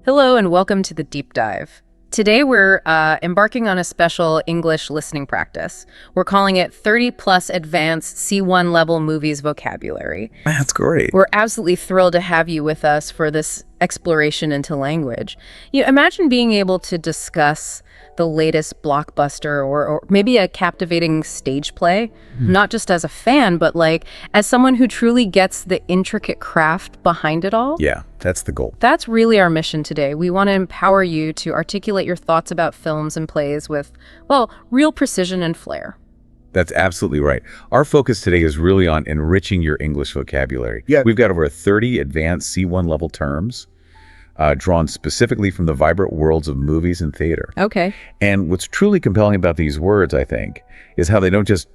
Hello and welcome to the Deep Dive. Today we're embarking on a special English listening practice. We're calling it 30+ Advanced C1 Level Movies Vocabulary. That's great. We're absolutely thrilled to have you with us for this exploration into language. Imagine being able to discuss the latest blockbuster or maybe a captivating stage play, not just as a fan, but like as someone who truly gets the intricate craft behind it all. Yeah, that's the goal. That's really our mission today. We want to empower you to articulate your thoughts about films and plays with, well, real precision and flair. That's absolutely right. Our focus today is really on enriching your English vocabulary. Yeah. We've got over 30 advanced C1 level terms drawn specifically from the vibrant worlds of movies and theater. Okay. And what's truly compelling about these words, I think, is how they don't just,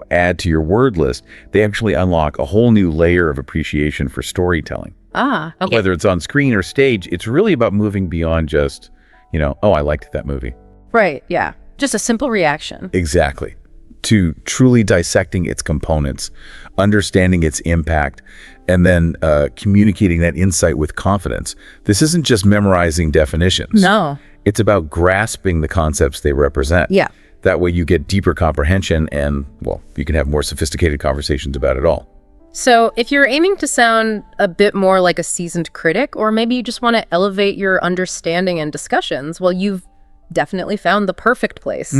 add to your word list. They actually unlock a whole new layer of appreciation for storytelling. Okay. Whether it's on screen or stage, it's really about moving beyond just, oh, I liked that movie. Right, yeah. Just a simple reaction. Exactly. To truly dissecting its components, understanding its impact, and then communicating that insight with confidence. This isn't just memorizing definitions. No. It's about grasping the concepts they represent. Yeah. That way you get deeper comprehension and, well, you can have more sophisticated conversations about it all. So if you're aiming to sound a bit more like a seasoned critic, or maybe you just want to elevate your understanding and discussions, well, you've definitely found the perfect place.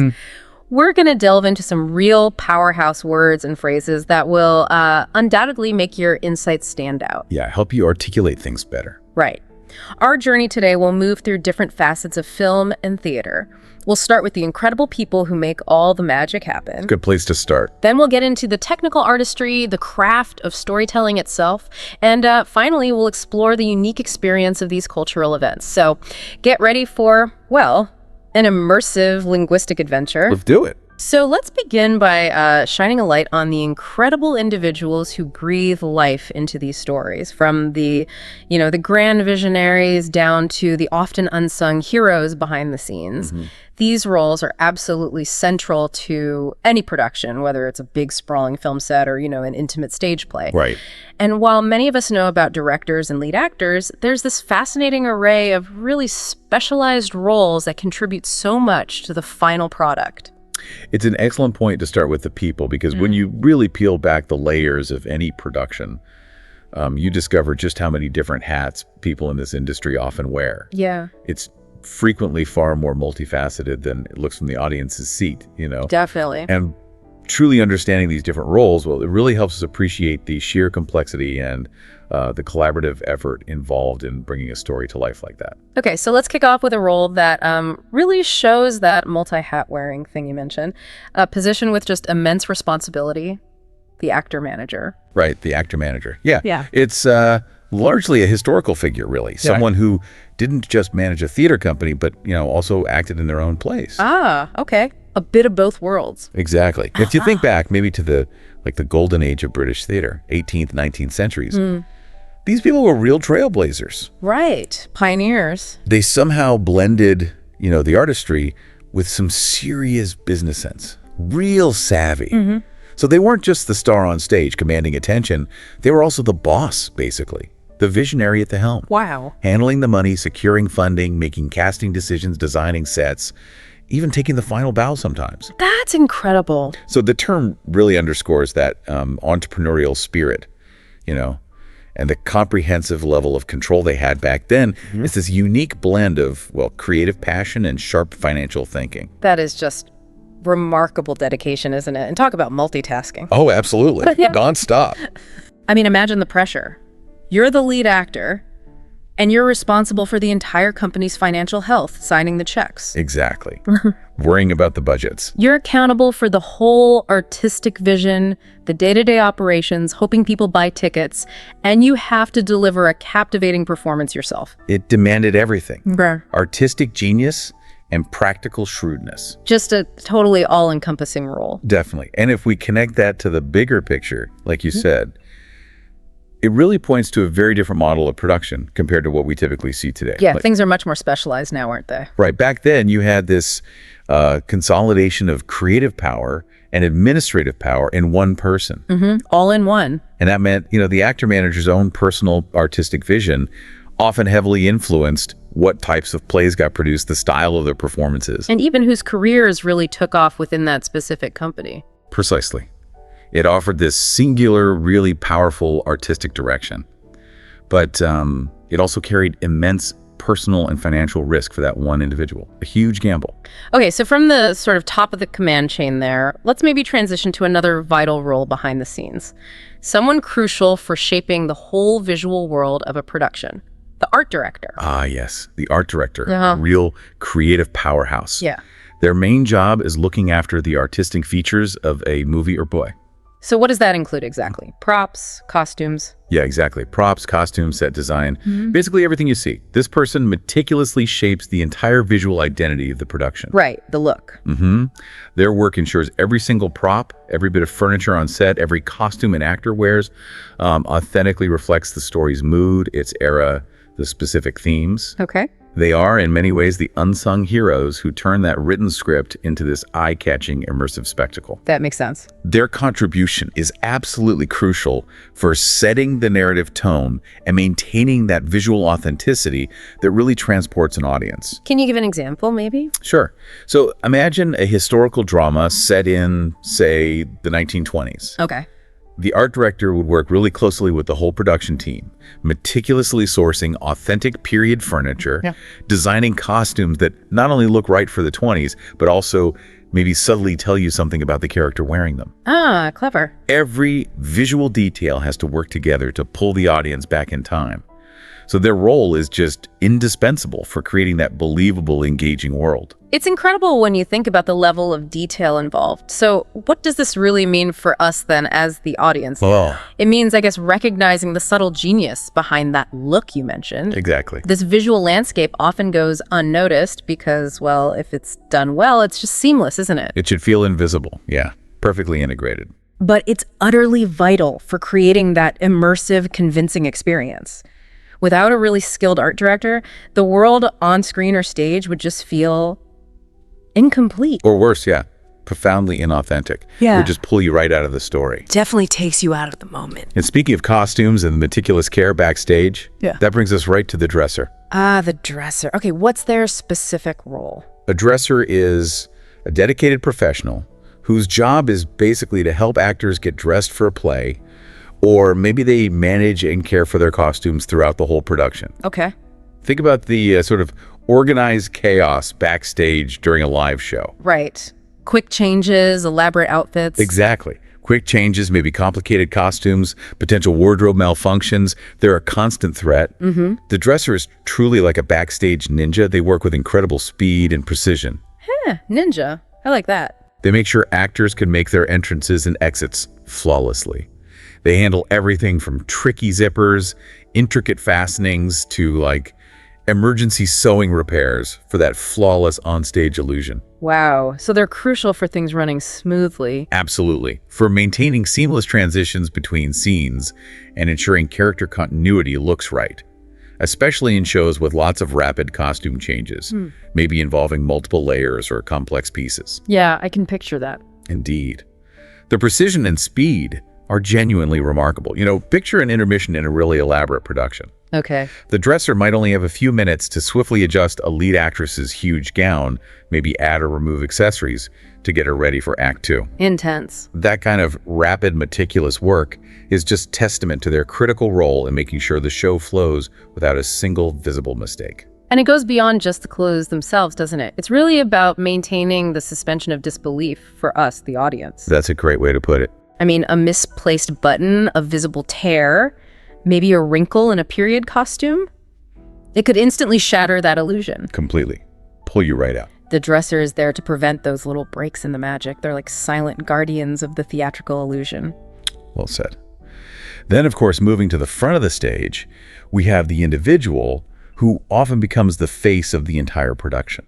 We're going to delve into some real powerhouse words and phrases that will undoubtedly make your insights stand out. Yeah, help you articulate things better. Right. Our journey today will move through different facets of film and theater. We'll start with the incredible people who make all the magic happen. Good place to start. Then we'll get into the technical artistry, the craft of storytelling itself, and finally we'll explore the unique experience of these cultural events. So get ready for, well, an immersive linguistic adventure. Let's do it. So let's begin by shining a light on the incredible individuals who breathe life into these stories, from the grand visionaries down to the often unsung heroes behind the scenes. These roles are absolutely central to any production, whether it's a big sprawling film set or, an intimate stage play. Right. And while many of us know about directors and lead actors, there's this fascinating array of really specialized roles that contribute so much to the final product. It's an excellent point to start with the people, because when you really peel back the layers of any production, you discover just how many different hats people in this industry often wear. Yeah. It's frequently far more multifaceted than it looks from the audience's seat, Definitely. And truly understanding these different roles, well, it really helps us appreciate the sheer complexity and the collaborative effort involved in bringing a story to life like that. Okay, so let's kick off with a role that really shows that multi-hat wearing thing you mentioned. A position with just immense responsibility, the actor manager. Right, the actor manager. Yeah. Yeah. It's largely a historical figure, really. Someone who didn't just manage a theater company, but, also acted in their own plays. Okay. A bit of both worlds. Exactly. If you think back maybe to the golden age of British theater, 18th, 19th centuries, these people were real trailblazers. Right. Pioneers. They somehow blended, the artistry with some serious business sense, real savvy. So they weren't just the star on stage commanding attention. They were also the boss, basically, the visionary at the helm. Wow. Handling the money, securing funding, making casting decisions, designing sets, even taking the final bow sometimes. That's incredible. So the term really underscores that entrepreneurial spirit, and the comprehensive level of control they had back then. It's this unique blend of, creative passion and sharp financial thinking. That is just remarkable dedication, isn't it? And talk about multitasking. Oh, absolutely. Yeah. Nonstop. I mean, imagine the pressure. You're the lead actor, and you're responsible for the entire company's financial health, signing the checks. Exactly. Worrying about the budgets. You're accountable for the whole artistic vision, the day-to-day operations, hoping people buy tickets, and you have to deliver a captivating performance yourself. It demanded everything. Bruh. Artistic genius and practical shrewdness. Just a totally all-encompassing role. Definitely. And if we connect that to the bigger picture, like you said, it really points to a very different model of production compared to what we typically see today. Yeah, things are much more specialized now, aren't they? Right. Back then, you had this consolidation of creative power and administrative power in one person. All in one. And that meant, the actor manager's own personal artistic vision, often heavily influenced what types of plays got produced, the style of their performances. And even whose careers really took off within that specific company. Precisely. It offered this singular, really powerful artistic direction. But it also carried immense personal and financial risk for that one individual. A huge gamble. Okay, so from the sort of top of the command chain there, let's maybe transition to another vital role behind the scenes. Someone crucial for shaping the whole visual world of a production. The art director. Ah, yes. The art director. A real creative powerhouse. Yeah. Their main job is looking after the artistic features of a movie or play. So what does that include exactly? Props, costumes? Yeah, exactly. Props, costumes, set design, basically everything you see. This person meticulously shapes the entire visual identity of the production. Right, the look. Their work ensures every single prop, every bit of furniture on set, every costume an actor wears authentically reflects the story's mood, its era, the specific themes. Okay. They are, in many ways, the unsung heroes who turn that written script into this eye-catching, immersive spectacle. That makes sense. Their contribution is absolutely crucial for setting the narrative tone and maintaining that visual authenticity that really transports an audience. Can you give an example, maybe? Sure. So imagine a historical drama set in, say, the 1920s. Okay. The art director would work really closely with the whole production team, meticulously sourcing authentic period furniture, designing costumes that not only look right for the 20s, but also maybe subtly tell you something about the character wearing them. Ah, clever. Every visual detail has to work together to pull the audience back in time. So their role is just indispensable for creating that believable, engaging world. It's incredible when you think about the level of detail involved. So what does this really mean for us then as the audience? Oh, It means, I guess, recognizing the subtle genius behind that look you mentioned. exactly. This visual landscape often goes unnoticed because, well, if it's done well, it's just seamless, isn't it? It should feel invisible. Yeah, perfectly integrated. But it's utterly vital for creating that immersive, convincing experience. Without a really skilled art director, the world on screen or stage would just feel incomplete. Or worse, yeah, profoundly inauthentic. Yeah. It would just pull you right out of the story. Definitely takes you out of the moment. And speaking of costumes and meticulous care backstage, that brings us right to the dresser. Ah, the dresser. Okay, what's their specific role? A dresser is a dedicated professional whose job is basically to help actors get dressed for a play, or maybe they manage and care for their costumes throughout the whole production. Okay. Think about the sort of organized chaos backstage during a live show. Right. Quick changes, elaborate outfits. Exactly. Quick changes, maybe complicated costumes, potential wardrobe malfunctions. They're a constant threat. The dresser is truly like a backstage ninja. They work with incredible speed and precision. Ninja. I like that. They make sure actors can make their entrances and exits flawlessly. They handle everything from tricky zippers, intricate fastenings, to like emergency sewing repairs for that flawless onstage illusion. Wow. So they're crucial for things running smoothly. Absolutely. For maintaining seamless transitions between scenes and ensuring character continuity looks right, especially in shows with lots of rapid costume changes, maybe involving multiple layers or complex pieces. Yeah, I can picture that. Indeed. The precision and speed are genuinely remarkable. You know, picture an intermission in a really elaborate production. Okay. The dresser might only have a few minutes to swiftly adjust a lead actress's huge gown, maybe add or remove accessories to get her ready for Act 2. Intense. That kind of rapid, meticulous work is just testament to their critical role in making sure the show flows without a single visible mistake. And it goes beyond just the clothes themselves, doesn't it? It's really about maintaining the suspension of disbelief for us, the audience. That's a great way to put it. I mean, a misplaced button, a visible tear, maybe a wrinkle in a period costume. It could instantly shatter that illusion. Completely. Pull you right out. The dresser is there to prevent those little breaks in the magic. They're like silent guardians of the theatrical illusion. Well said. Then, of course, moving to the front of the stage, we have the individual who often becomes the face of the entire production.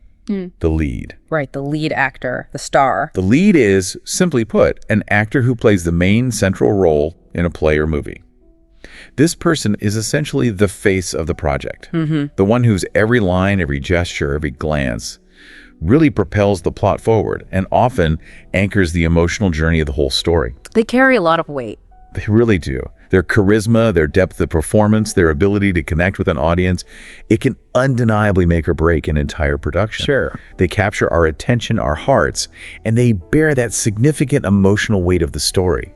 The lead. Right, the lead actor, the star. The lead is, simply put, an actor who plays the main central role in a play or movie. This person is essentially the face of the project, the one whose every line, every gesture, every glance really propels the plot forward and often anchors the emotional journey of the whole story. They carry a lot of weight. They really do. Their charisma, their depth of performance, their ability to connect with an audience, it can undeniably make or break an entire production. Sure. They capture our attention, our hearts, and they bear that significant emotional weight of the story.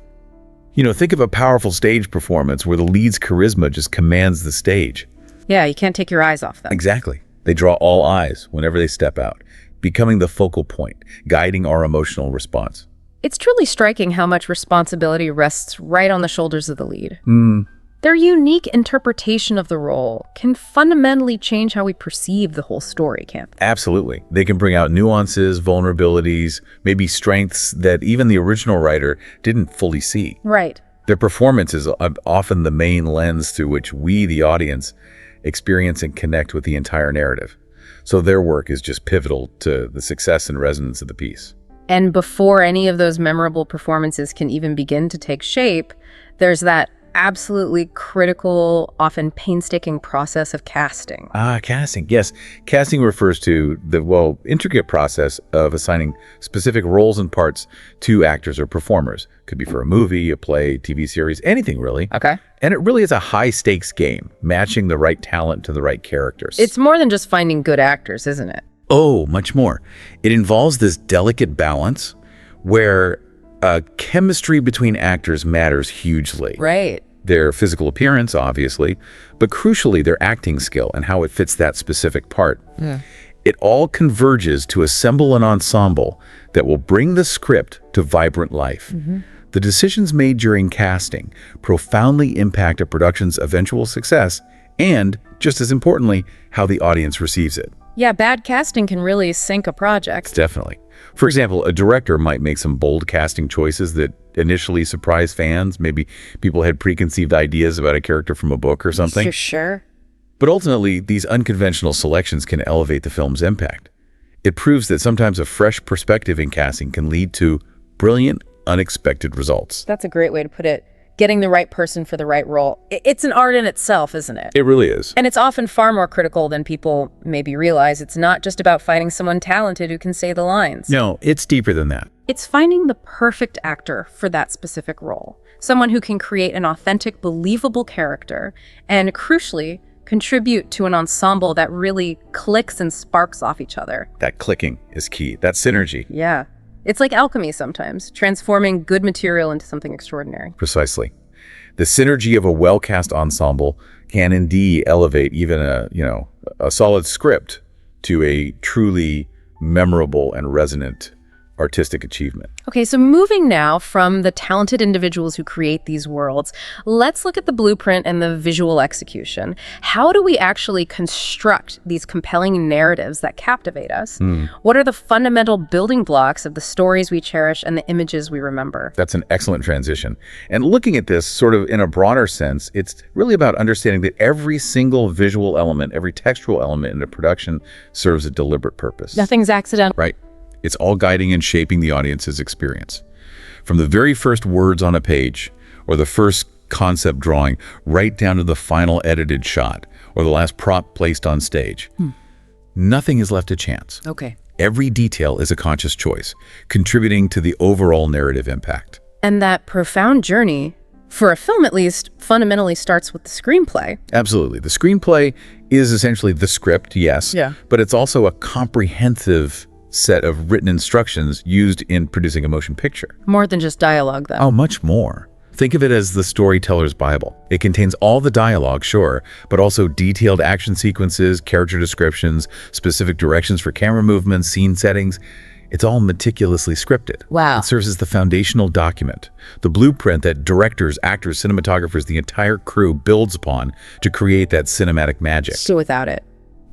Think of a powerful stage performance where the lead's charisma just commands the stage. Yeah, you can't take your eyes off them. Exactly. They draw all eyes whenever they step out, becoming the focal point, guiding our emotional response. It's truly striking how much responsibility rests right on the shoulders of the lead. Mm. Their unique interpretation of the role can fundamentally change how we perceive the whole story, can't they? Absolutely. They can bring out nuances, vulnerabilities, maybe strengths that even the original writer didn't fully see. Right. Their performance is often the main lens through which we, the audience, experience and connect with the entire narrative. So their work is just pivotal to the success and resonance of the piece. And before any of those memorable performances can even begin to take shape, there's that absolutely critical, often painstaking process of casting. Casting. Yes. Casting refers to the, intricate process of assigning specific roles and parts to actors or performers. Could be for a movie, a play, TV series, anything really. Okay. And it really is a high-stakes game, matching the right talent to the right characters. It's more than just finding good actors, isn't it? Oh, much more. It involves this delicate balance where chemistry between actors matters hugely. Right. Their physical appearance, obviously, but crucially, their acting skill and how it fits that specific part. Yeah. It all converges to assemble an ensemble that will bring the script to vibrant life. Mm-hmm. The decisions made during casting profoundly impact a production's eventual success and, just as importantly, how the audience receives it. Yeah, bad casting can really sink a project. Definitely. For example, a director might make some bold casting choices that initially surprise fans. Maybe people had preconceived ideas about a character from a book or something. You're sure? But ultimately, these unconventional selections can elevate the film's impact. It proves that sometimes a fresh perspective in casting can lead to brilliant, unexpected results. That's a great way to put it. Getting the right person for the right role. It's an art in itself, isn't it? It really is. And it's often far more critical than people maybe realize. It's not just about finding someone talented who can say the lines. No, it's deeper than that. It's finding the perfect actor for that specific role. Someone who can create an authentic, believable character and, crucially, contribute to an ensemble that really clicks and sparks off each other. That clicking is key. That synergy. Yeah. It's like alchemy sometimes, transforming good material into something extraordinary. Precisely. The synergy of a well-cast ensemble can indeed elevate even a solid script to a truly memorable and resonant artistic achievement. Okay, so moving now from the talented individuals who create these worlds, let's look at the blueprint and the visual execution. How do we actually construct these compelling narratives that captivate us? What are the fundamental building blocks of the stories we cherish and the images we remember? That's an excellent transition. And looking at this sort of in a broader sense, it's really about understanding that every single visual element, every textual element in a production serves a deliberate purpose. Nothing's accidental. Right. It's all guiding and shaping the audience's experience. From the very first words on a page, or the first concept drawing, right down to the final edited shot, or the last prop placed on stage. Nothing is left to chance. Okay. Every detail is a conscious choice, contributing to the overall narrative impact. And that profound journey, for a film at least, fundamentally starts with the screenplay. Absolutely. The screenplay is essentially the script, yes, Yeah. but it's also a comprehensive set of written instructions used in producing a motion picture. More than just dialogue, though. Oh, much more. Think of it as the storyteller's Bible. It contains all the dialogue, sure, but also detailed action sequences, character descriptions, specific directions for camera movements, scene settings. It's all meticulously scripted. Wow. It serves as the foundational document, the blueprint that directors, actors, cinematographers, the entire crew builds upon to create that cinematic magic. So without it.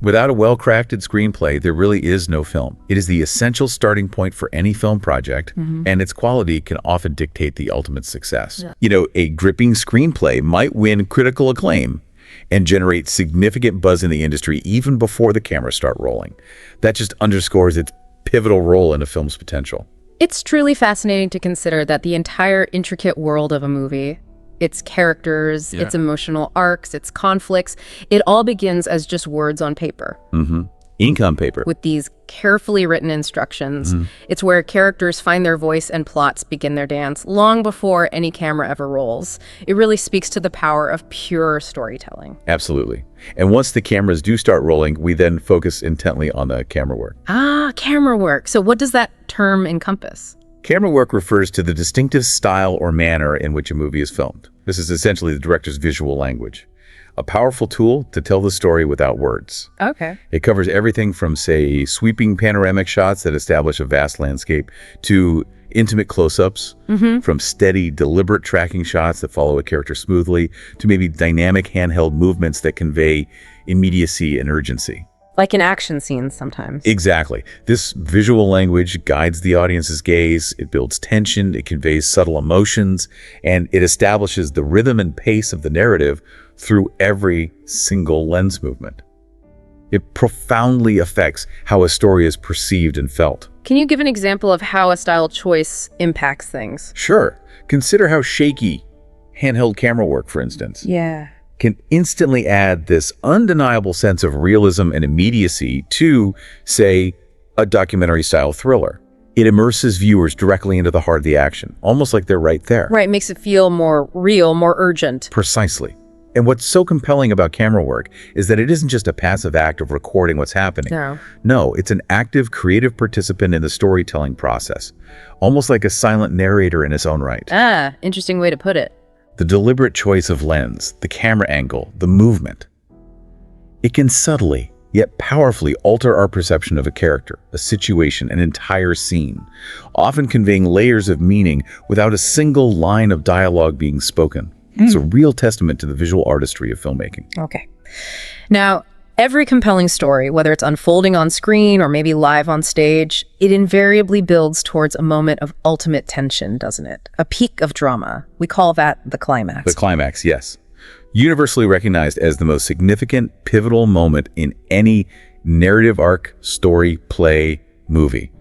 Without a well-crafted screenplay, there really is no film. It is the essential starting point for any film project, and its quality can often dictate the ultimate success. Yeah. A gripping screenplay might win critical acclaim and generate significant buzz in the industry even before the cameras start rolling. That just underscores its pivotal role in a film's potential. It's truly fascinating to consider that the entire intricate world of a movie, its characters, its emotional arcs, its conflicts, it all begins as just words on paper. Ink on paper. with these carefully written instructions. It's where characters find their voice and plots begin their dance long before any camera ever rolls. It really speaks to the power of pure storytelling. Absolutely. And once the cameras do start rolling, we then focus intently on the camera work. Ah, camera work. So what does that term encompass? Camera work refers to the distinctive style or manner in which a movie is filmed. This is essentially the director's visual language, a powerful tool to tell the story without words. Okay. It covers everything from, say, sweeping panoramic shots that establish a vast landscape to intimate close-ups, from steady, deliberate tracking shots that follow a character smoothly to maybe dynamic handheld movements that convey immediacy and urgency. Like in action scenes sometimes. Exactly. This visual language guides the audience's gaze, it builds tension, it conveys subtle emotions, and it establishes the rhythm and pace of the narrative through every single lens movement. It profoundly affects how a story is perceived and felt. Can you give an example of how a style choice impacts things? Sure, consider how shaky handheld camera work, for instance, Yeah. can instantly add this undeniable sense of realism and immediacy to, say, a documentary-style thriller. It immerses viewers directly into the heart of the action, almost like they're right there. Right, makes it feel more real, more urgent. Precisely. And what's so compelling about camera work is that it isn't just a passive act of recording what's happening. No, it's an active, creative participant in the storytelling process, almost like a silent narrator in its own right. Ah, interesting way to put it. The deliberate choice of lens, the camera angle, the movement. It can subtly, yet powerfully alter our perception of a character, a situation, an entire scene, often conveying layers of meaning without a single line of dialogue being spoken. It's a real testament to the visual artistry of filmmaking. Okay. Now, every compelling story, whether it's unfolding on screen or maybe live on stage, it invariably builds towards a moment of ultimate tension, doesn't it? A peak of drama. We call that the climax. The climax, yes. Universally recognized as the most significant, pivotal moment in any narrative arc, story, play, movie.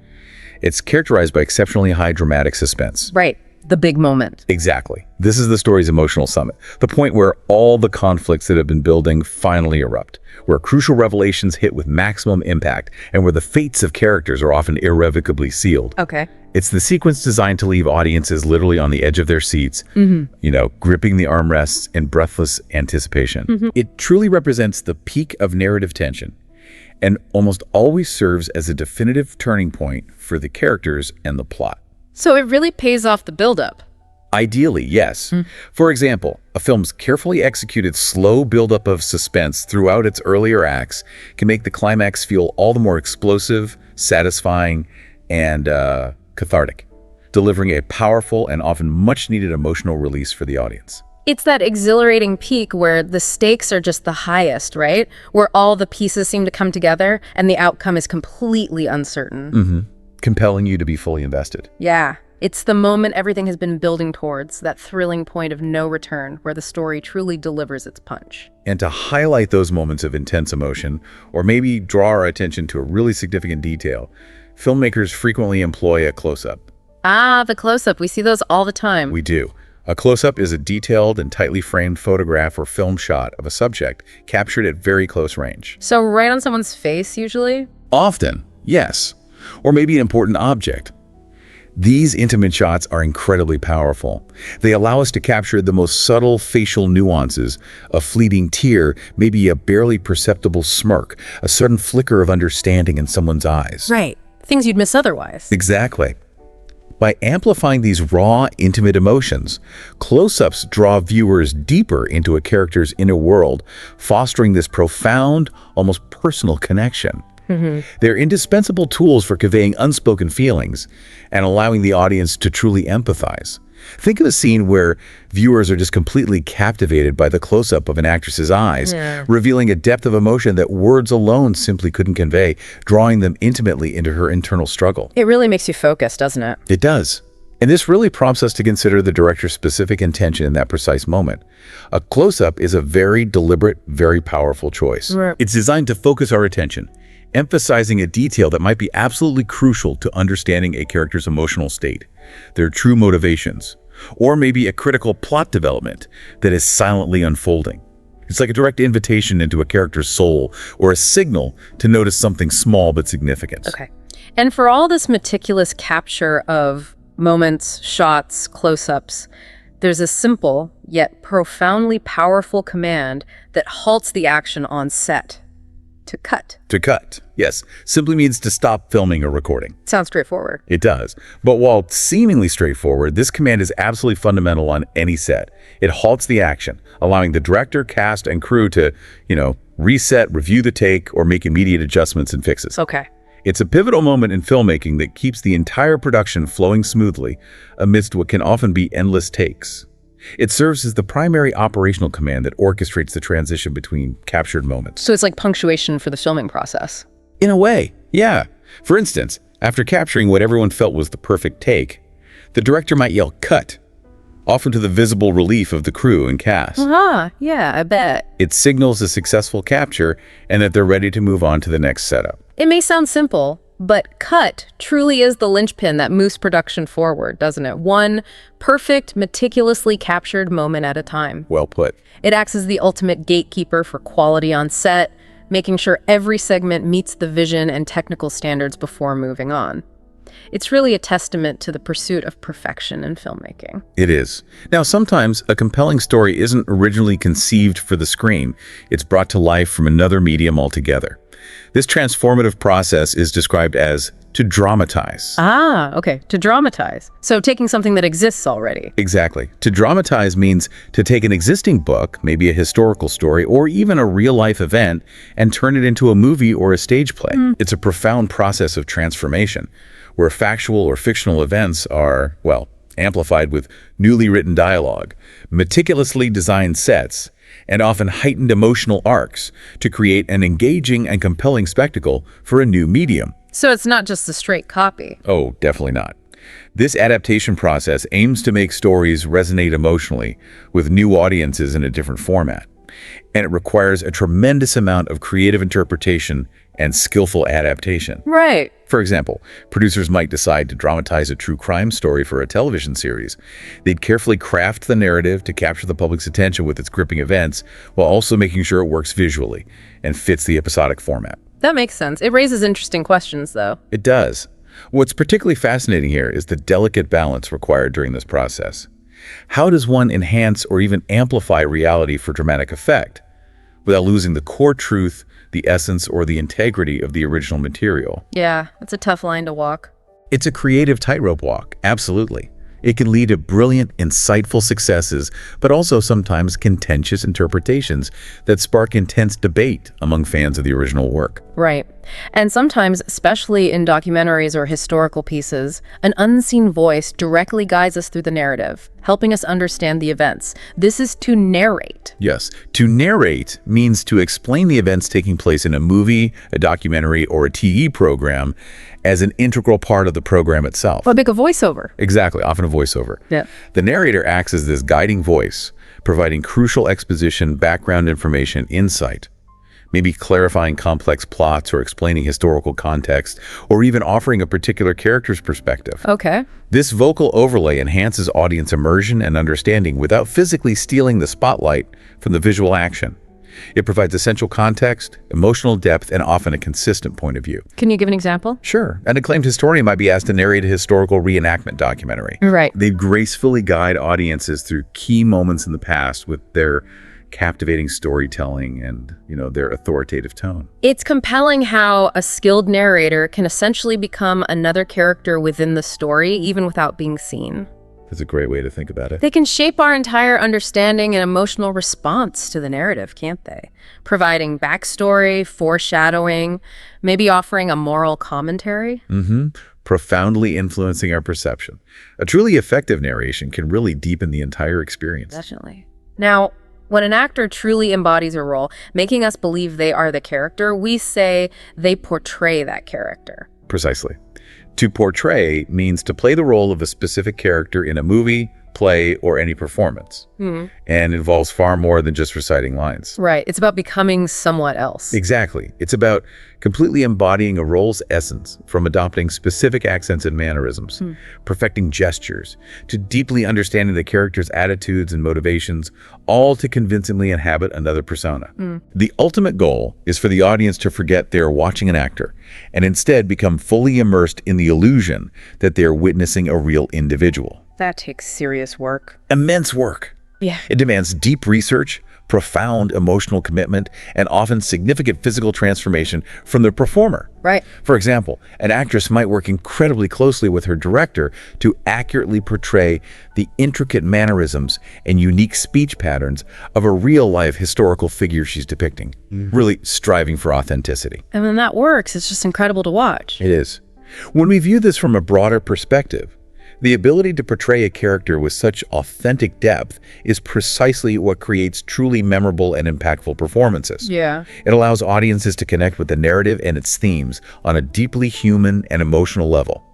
It's characterized by exceptionally high dramatic suspense. Right. The big moment. Exactly. This is the story's emotional summit, the point where all the conflicts that have been building finally erupt, where crucial revelations hit with maximum impact, and where the fates of characters are often irrevocably sealed. Okay. It's the sequence designed to leave audiences literally on the edge of their seats, gripping the armrests in breathless anticipation. It truly represents the peak of narrative tension and almost always serves as a definitive turning point for the characters and the plot. So it really pays off the buildup. Ideally, yes. For example, a film's carefully executed slow buildup of suspense throughout its earlier acts can make the climax feel all the more explosive, satisfying, and cathartic, delivering a powerful and often much-needed emotional release for the audience. It's that exhilarating peak where the stakes are just the highest, right? Where all the pieces seem to come together and the outcome is completely uncertain. Compelling you to be fully invested. Yeah. It's the moment everything has been building towards, that thrilling point of no return where the story truly delivers its punch. And to highlight those moments of intense emotion, or maybe draw our attention to a really significant detail, filmmakers frequently employ a close-up. Ah, the close-up. We see those all the time. We do. A close-up is a detailed and tightly framed photograph or film shot of a subject captured at very close range. So right on someone's face, usually? Often, yes. Or maybe an important object. These intimate shots are incredibly powerful. They allow us to capture the most subtle facial nuances, a fleeting tear, maybe a barely perceptible smirk, a sudden flicker of understanding in someone's eyes. Right. Things you'd miss otherwise. Exactly. By amplifying these raw, intimate emotions, close-ups draw viewers deeper into a character's inner world, fostering this profound, almost personal connection. They're indispensable tools for conveying unspoken feelings and allowing the audience to truly empathize. Think of a scene where viewers are just completely captivated by the close-up of an actress's eyes, revealing a depth of emotion that words alone simply couldn't convey, drawing them intimately into her internal struggle. It really makes you focus, doesn't it? It does. And this really prompts us to consider the director's specific intention in that precise moment. A close-up is a very deliberate, very powerful choice. It's designed to focus our attention, emphasizing a detail that might be absolutely crucial to understanding a character's emotional state, their true motivations, or maybe a critical plot development that is silently unfolding. It's like a direct invitation into a character's soul or a signal to notice something small but significant. Okay. And for all this meticulous capture of moments, shots, close-ups, there's a simple yet profoundly powerful command that halts the action on set. To cut. To cut, yes, simply means to stop filming or recording. Sounds straightforward. It does. But while seemingly straightforward, this command is absolutely fundamental on any set. It halts the action, allowing the director, cast, and crew to, reset, review the take, or make immediate adjustments and fixes. Okay. It's a pivotal moment in filmmaking that keeps the entire production flowing smoothly amidst what can often be endless takes. It serves as the primary operational command that orchestrates the transition between captured moments. So it's like punctuation for the filming process. In a way, yeah. For instance, after capturing what everyone felt was the perfect take, the director might yell, "Cut," often to the visible relief of the crew and cast. Yeah, I bet. It signals a successful capture and that they're ready to move on to the next setup. It may sound simple, but cut truly is the linchpin that moves production forward, doesn't it? One perfect, meticulously captured moment at a time. Well put. It acts as the ultimate gatekeeper for quality on set, making sure every segment meets the vision and technical standards before moving on. It's really a testament to the pursuit of perfection in filmmaking. It is. Now, sometimes a compelling story isn't originally conceived for the screen. It's brought to life from another medium altogether. This transformative process is described as to dramatize. Okay. To dramatize. So taking something that exists already. Exactly. To dramatize means to take an existing book, maybe a historical story, or even a real-life event, and turn it into a movie or a stage play. It's a profound process of transformation, where factual or fictional events are, amplified with newly written dialogue, meticulously designed sets, and often heightened emotional arcs to create an engaging and compelling spectacle for a new medium. So it's not just a straight copy. Oh, definitely not. This adaptation process aims to make stories resonate emotionally with new audiences in a different format. And it requires a tremendous amount of creative interpretation and skillful adaptation. Right. For example, producers might decide to dramatize a true crime story for a television series. They'd carefully craft the narrative to capture the public's attention with its gripping events, while also making sure it works visually and fits the episodic format. That makes sense. It raises interesting questions, though. It does. What's particularly fascinating here is the delicate balance required during this process. How does one enhance or even amplify reality for dramatic effect without losing the core truth, the essence, or the integrity of the original material? Yeah, it's a tough line to walk. It's a creative tightrope walk, absolutely. It can lead to brilliant, insightful successes, but also sometimes contentious interpretations that spark intense debate among fans of the original work. Right. And sometimes, especially in documentaries or historical pieces, an unseen voice directly guides us through the narrative, helping us understand the events. This is to narrate. Yes, to narrate means to explain the events taking place in a movie, a documentary, or a TV program as an integral part of the program itself. But make a voiceover. Exactly, often a voiceover. Yeah. The narrator acts as this guiding voice, providing crucial exposition, background information, insight, maybe clarifying complex plots or explaining historical context, or even offering a particular character's perspective. Okay. This vocal overlay enhances audience immersion and understanding without physically stealing the spotlight from the visual action. It provides essential context, emotional depth, and often a consistent point of view. Can you give an example? Sure. An acclaimed historian might be asked to narrate a historical reenactment documentary. Right. They gracefully guide audiences through key moments in the past with their captivating storytelling and, their authoritative tone. It's compelling how a skilled narrator can essentially become another character within the story, even without being seen. That's a great way to think about it. They can shape our entire understanding and emotional response to the narrative, can't they? Providing backstory, foreshadowing, maybe offering a moral commentary. Profoundly influencing our perception. A truly effective narration can really deepen the entire experience. Definitely. Now, when an actor truly embodies a role, making us believe they are the character, we say they portray that character. Precisely. To portray means to play the role of a specific character in a movie, play, or any performance, and involves far more than just reciting lines. Right. It's about becoming somewhat else. Exactly. It's about completely embodying a role's essence, from adopting specific accents and mannerisms, perfecting gestures, to deeply understanding the character's attitudes and motivations, all to convincingly inhabit another persona. The ultimate goal is for the audience to forget they're watching an actor and instead become fully immersed in the illusion that they're witnessing a real individual. That takes serious work. Immense work. Yeah. It demands deep research, profound emotional commitment, and often significant physical transformation from the performer. Right. For example, an actress might work incredibly closely with her director to accurately portray the intricate mannerisms and unique speech patterns of a real-life historical figure she's depicting, really striving for authenticity. And when that works, it's just incredible to watch. It is. When we view this from a broader perspective, the ability to portray a character with such authentic depth is precisely what creates truly memorable and impactful performances. Yeah. It allows audiences to connect with the narrative and its themes on a deeply human and emotional level.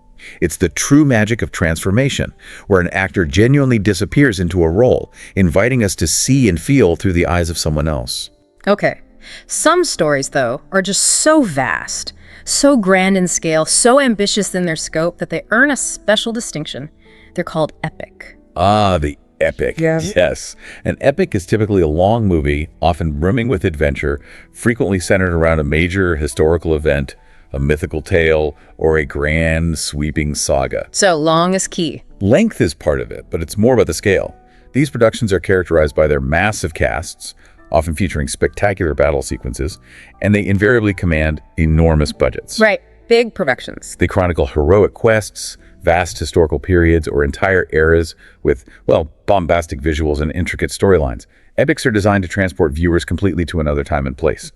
It's the true magic of transformation, where an actor genuinely disappears into a role, inviting us to see and feel through the eyes of someone else. Okay. Some stories, though, are just so vast, so grand in scale, so ambitious in their scope that they earn a special distinction. They're called epic. Ah, the epic. Yes. An epic is typically a long movie, often brimming with adventure, frequently centered around a major historical event, a mythical tale, or a grand, sweeping saga. So long is key. Length is part of it, but it's more about the scale. These productions are characterized by their massive casts, often featuring spectacular battle sequences, and they invariably command enormous budgets. Right. Big productions. They chronicle heroic quests, vast historical periods, or entire eras with, well, bombastic visuals and intricate storylines. Epics are designed to transport viewers completely to another time and place,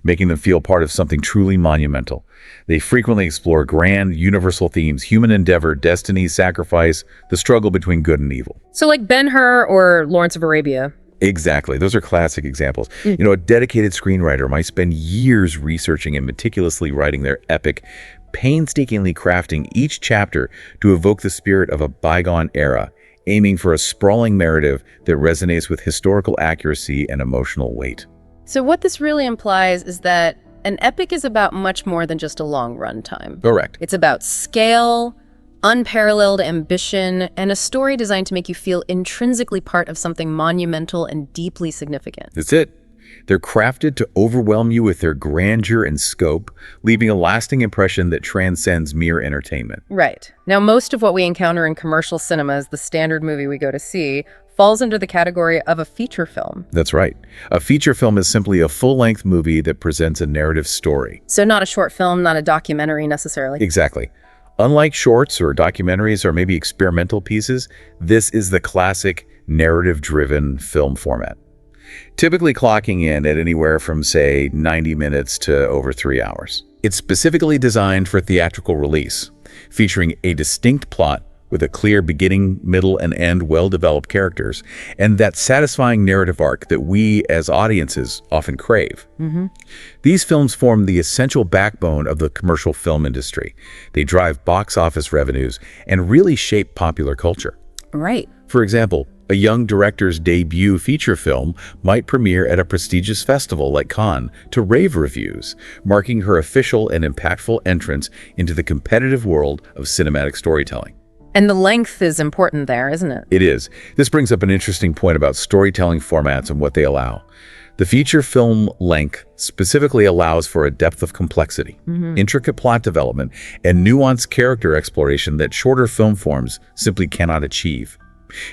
making them feel part of something truly monumental. They frequently explore grand, universal themes: human endeavor, destiny, sacrifice, the struggle between good and evil. So like Ben-Hur or Lawrence of Arabia. Exactly. Those are classic examples. A dedicated screenwriter might spend years researching and meticulously writing their epic, painstakingly crafting each chapter to evoke the spirit of a bygone era, aiming for a sprawling narrative that resonates with historical accuracy and emotional weight. So what this really implies is that an epic is about much more than just a long runtime. Correct. It's about scale, unparalleled ambition, and a story designed to make you feel intrinsically part of something monumental and deeply significant. That's it. They're crafted to overwhelm you with their grandeur and scope, leaving a lasting impression that transcends mere entertainment. Right. Now, most of what we encounter in commercial cinemas, the standard movie we go to see, falls under the category of a feature film. That's right. A feature film is simply a full-length movie that presents a narrative story. So not a short film, not a documentary necessarily. Exactly. Unlike shorts or documentaries or maybe experimental pieces, this is the classic narrative-driven film format, typically clocking in at anywhere from, say, 90 minutes to over 3 hours. It's specifically designed for theatrical release, featuring a distinct plot with a clear beginning, middle, and end, well-developed characters, and that satisfying narrative arc that we as audiences often crave. These films form the essential backbone of the commercial film industry. They drive box office revenues and really shape popular culture. Right. For example, a young director's debut feature film might premiere at a prestigious festival like Cannes to rave reviews, marking her official and impactful entrance into the competitive world of cinematic storytelling. And the length is important there, isn't it? It is. This brings up an interesting point about storytelling formats and what they allow. The feature film length specifically allows for a depth of complexity, intricate plot development, and nuanced character exploration that shorter film forms simply cannot achieve.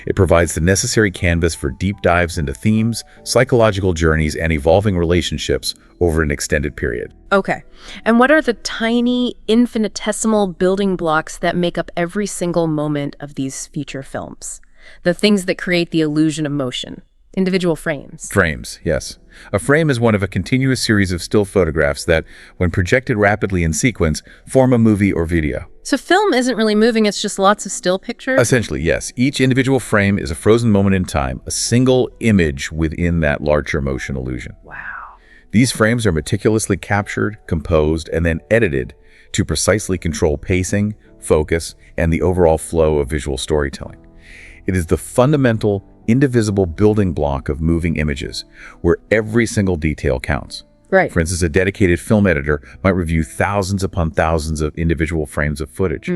It provides the necessary canvas for deep dives into themes, psychological journeys, and evolving relationships over an extended period. Okay. And what are the tiny, infinitesimal building blocks that make up every single moment of these feature films? The things that create the illusion of motion. Individual frames. Frames, yes. A frame is one of a continuous series of still photographs that, when projected rapidly in sequence, form a movie or video. So film isn't really moving, it's just lots of still pictures? Essentially, yes. Each individual frame is a frozen moment in time, a single image within that larger motion illusion. Wow. These frames are meticulously captured, composed, and then edited to precisely control pacing, focus, and the overall flow of visual storytelling. It is the fundamental, indivisible building block of moving images, where every single detail counts. Right. For instance, a dedicated film editor might review thousands upon thousands of individual frames of footage,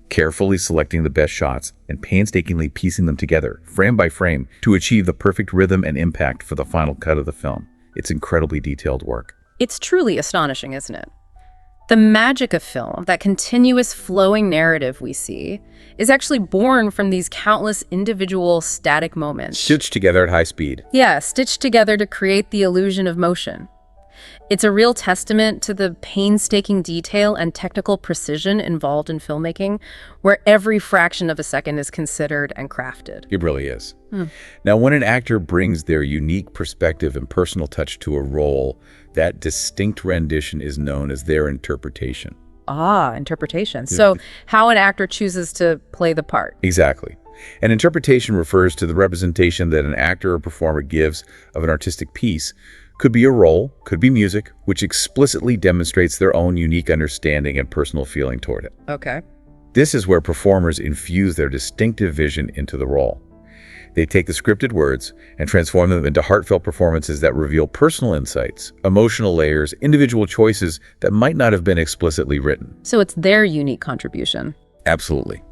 carefully selecting the best shots and painstakingly piecing them together, frame by frame, to achieve the perfect rhythm and impact for the final cut of the film. It's incredibly detailed work. It's truly astonishing, isn't it? The magic of film, that continuous flowing narrative we see, is actually born from these countless individual static moments. Stitched together at high speed. Yeah, stitched together to create the illusion of motion. It's a real testament to the painstaking detail and technical precision involved in filmmaking, where every fraction of a second is considered and crafted. It really is. Now, when an actor brings their unique perspective and personal touch to a role, that distinct rendition is known as their interpretation. Interpretation. So how an actor chooses to play the part. Exactly. An interpretation refers to the representation that an actor or performer gives of an artistic piece. Could be a role, could be music, which explicitly demonstrates their own unique understanding and personal feeling toward it. Okay. This is where performers infuse their distinctive vision into the role. They take the scripted words and transform them into heartfelt performances that reveal personal insights, emotional layers, individual choices that might not have been explicitly written. So it's their unique contribution. Absolutely.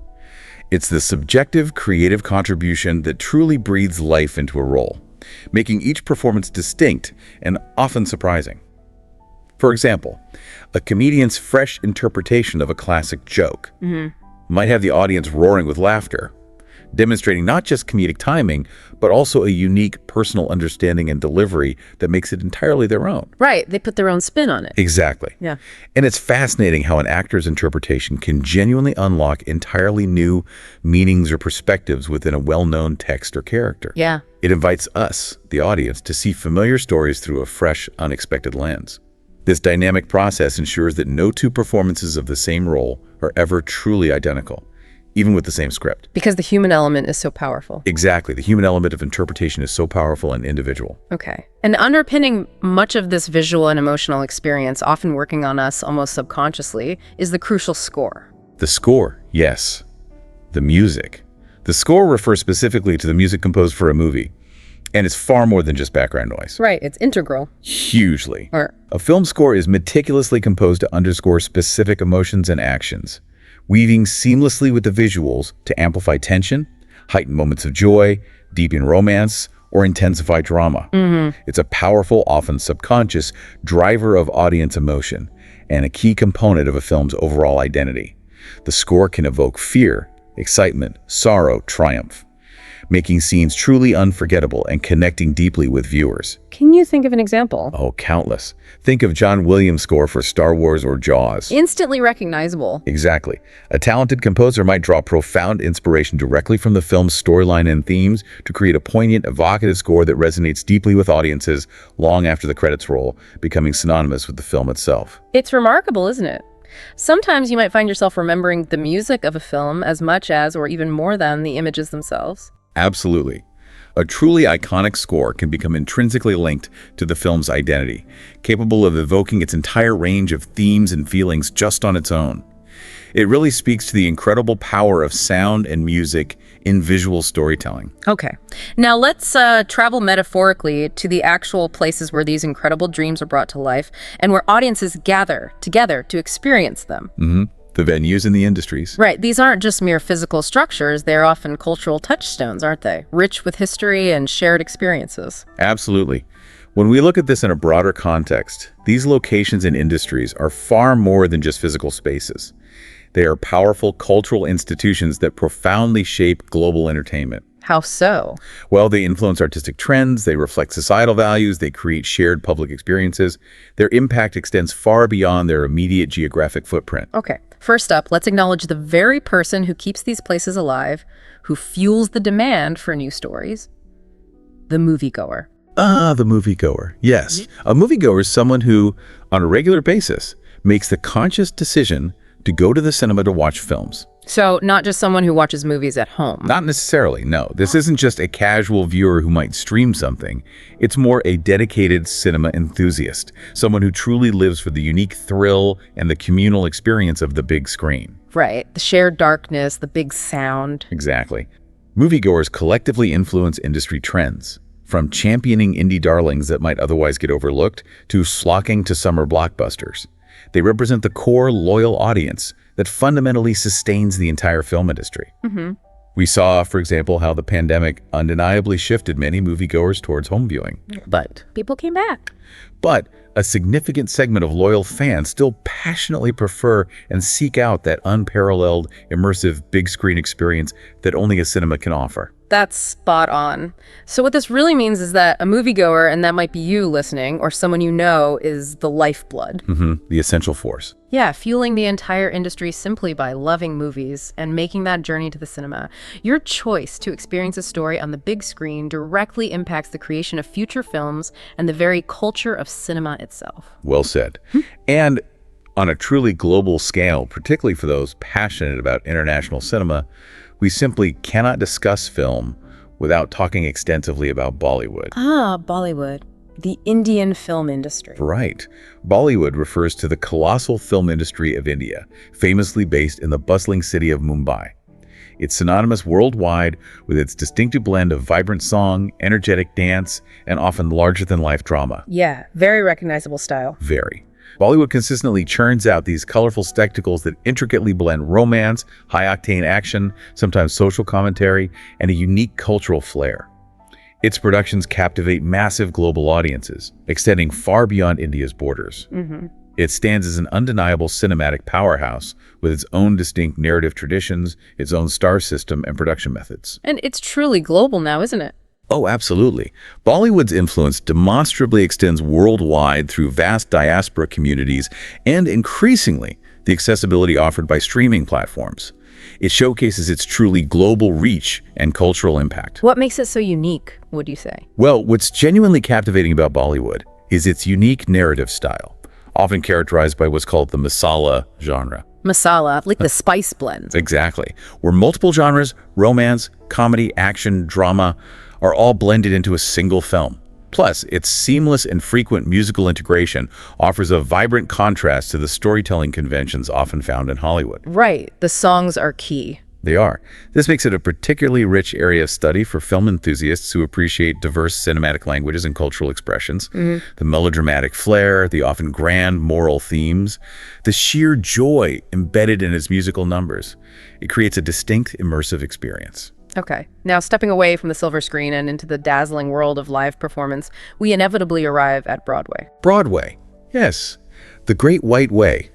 It's the subjective, creative contribution that truly breathes life into a role, making each performance distinct and often surprising. For example, a comedian's fresh interpretation of a classic joke might have the audience roaring with laughter, demonstrating not just comedic timing, but also a unique personal understanding and delivery that makes it entirely their own. Right. They put their own spin on it. Exactly. Yeah. And it's fascinating how an actor's interpretation can genuinely unlock entirely new meanings or perspectives within a well-known text or character. Yeah. It invites us, the audience, to see familiar stories through a fresh, unexpected lens. This dynamic process ensures that no two performances of the same role are ever truly identical, even with the same script. Because the human element is so powerful. Exactly. The human element of interpretation is so powerful and individual. Okay. And underpinning much of this visual and emotional experience, often working on us almost subconsciously, is the crucial score. The score, yes. The music. The score refers specifically to the music composed for a movie, and it's far more than just background noise. Right. It's integral. Hugely. Or A film score is meticulously composed to underscore specific emotions and actions, weaving seamlessly with the visuals to amplify tension, heighten moments of joy, deepen romance, or intensify drama. It's a powerful, often subconscious, driver of audience emotion and a key component of a film's overall identity. The score can evoke fear, excitement, sorrow, triumph, making scenes truly unforgettable and connecting deeply with viewers. can you think of an example? Oh, countless. Think of John Williams' score for Star Wars or Jaws. Instantly recognizable. Exactly. A talented composer might draw profound inspiration directly from the film's storyline and themes to create a poignant, evocative score that resonates deeply with audiences long after the credits roll, becoming synonymous with the film itself. It's remarkable, isn't it? Sometimes you might find yourself remembering the music of a film as much as, or even more than, the images themselves. Absolutely. A truly iconic score can become intrinsically linked to the film's identity, capable of evoking its entire range of themes and feelings just on its own. It really speaks to the incredible power of sound and music in visual storytelling. Okay. Now let's travel metaphorically to the actual places where these incredible dreams are brought to life and where audiences gather together to experience them. The venues and the industries. Right. These aren't just mere physical structures. They're often cultural touchstones, aren't they? Rich with history and shared experiences. Absolutely. When we look at this in a broader context, these locations and industries are far more than just physical spaces. They are powerful cultural institutions that profoundly shape global entertainment. How so? Well, they influence artistic trends, they reflect societal values, they create shared public experiences. Their impact extends far beyond their immediate geographic footprint. Okay. First up, let's acknowledge the very person who keeps these places alive, who fuels the demand for new stories: the moviegoer. The moviegoer. Yes. A moviegoer is someone who, on a regular basis, makes the conscious decision to go to the cinema to watch films. So not just someone who watches movies at home. Not necessarily, no. This isn't just a casual viewer who might stream something. It's more a dedicated cinema enthusiast, someone who truly lives for the unique thrill and the communal experience of the big screen. Right. The shared darkness, the big sound. Exactly. Moviegoers collectively influence industry trends, from championing indie darlings that might otherwise get overlooked to flocking to summer blockbusters. They represent the core, loyal audience that fundamentally sustains the entire film industry. We saw, for example, how the pandemic undeniably shifted many moviegoers towards home viewing. But people came back. But a significant segment of loyal fans still passionately prefer and seek out that unparalleled, immersive big screen experience that only a cinema can offer. That's spot on. So what this really means is that a moviegoer, and that might be you listening, or someone you know, is the lifeblood. The essential force. Yeah, fueling the entire industry simply by loving movies and making that journey to the cinema. Your choice to experience a story on the big screen directly impacts the creation of future films and the very culture of cinema itself. Well said. And on a truly global scale, particularly for those passionate about international cinema, we simply cannot discuss film without talking extensively about Bollywood. Ah, Bollywood. The Indian film industry. Right. Bollywood refers to the colossal film industry of India, famously based in the bustling city of Mumbai. It's synonymous worldwide with its distinctive blend of vibrant song, energetic dance, and often larger-than-life drama. Yeah, very recognizable style. Very. Bollywood consistently churns out these colorful spectacles that intricately blend romance, high-octane action, sometimes social commentary, and a unique cultural flair. Its productions captivate massive global audiences, extending far beyond India's borders. It stands as an undeniable cinematic powerhouse with its own distinct narrative traditions, its own star system, and production methods. And it's truly global now, isn't it? Oh, absolutely. Bollywood's influence demonstrably extends worldwide through vast diaspora communities and, increasingly, the accessibility offered by streaming platforms. It showcases its truly global reach and cultural impact. What makes it so unique, would you say? Well, what's genuinely captivating about Bollywood is its unique narrative style, often characterized by what's called the masala genre. Masala, like the spice blend. Exactly. Where multiple genres, romance, comedy, action, drama, are all blended into a single film. Plus, its seamless and frequent musical integration offers a vibrant contrast to the storytelling conventions often found in Hollywood. Right. The songs are key. They are. This makes it a particularly rich area of study for film enthusiasts who appreciate diverse cinematic languages and cultural expressions. The melodramatic flair, the often grand moral themes, the sheer joy embedded in its musical numbers. It creates a distinct, immersive experience. Okay. Now, stepping away from the silver screen and into the dazzling world of live performance, we inevitably arrive at Broadway. Broadway. Yes. The Great White Way.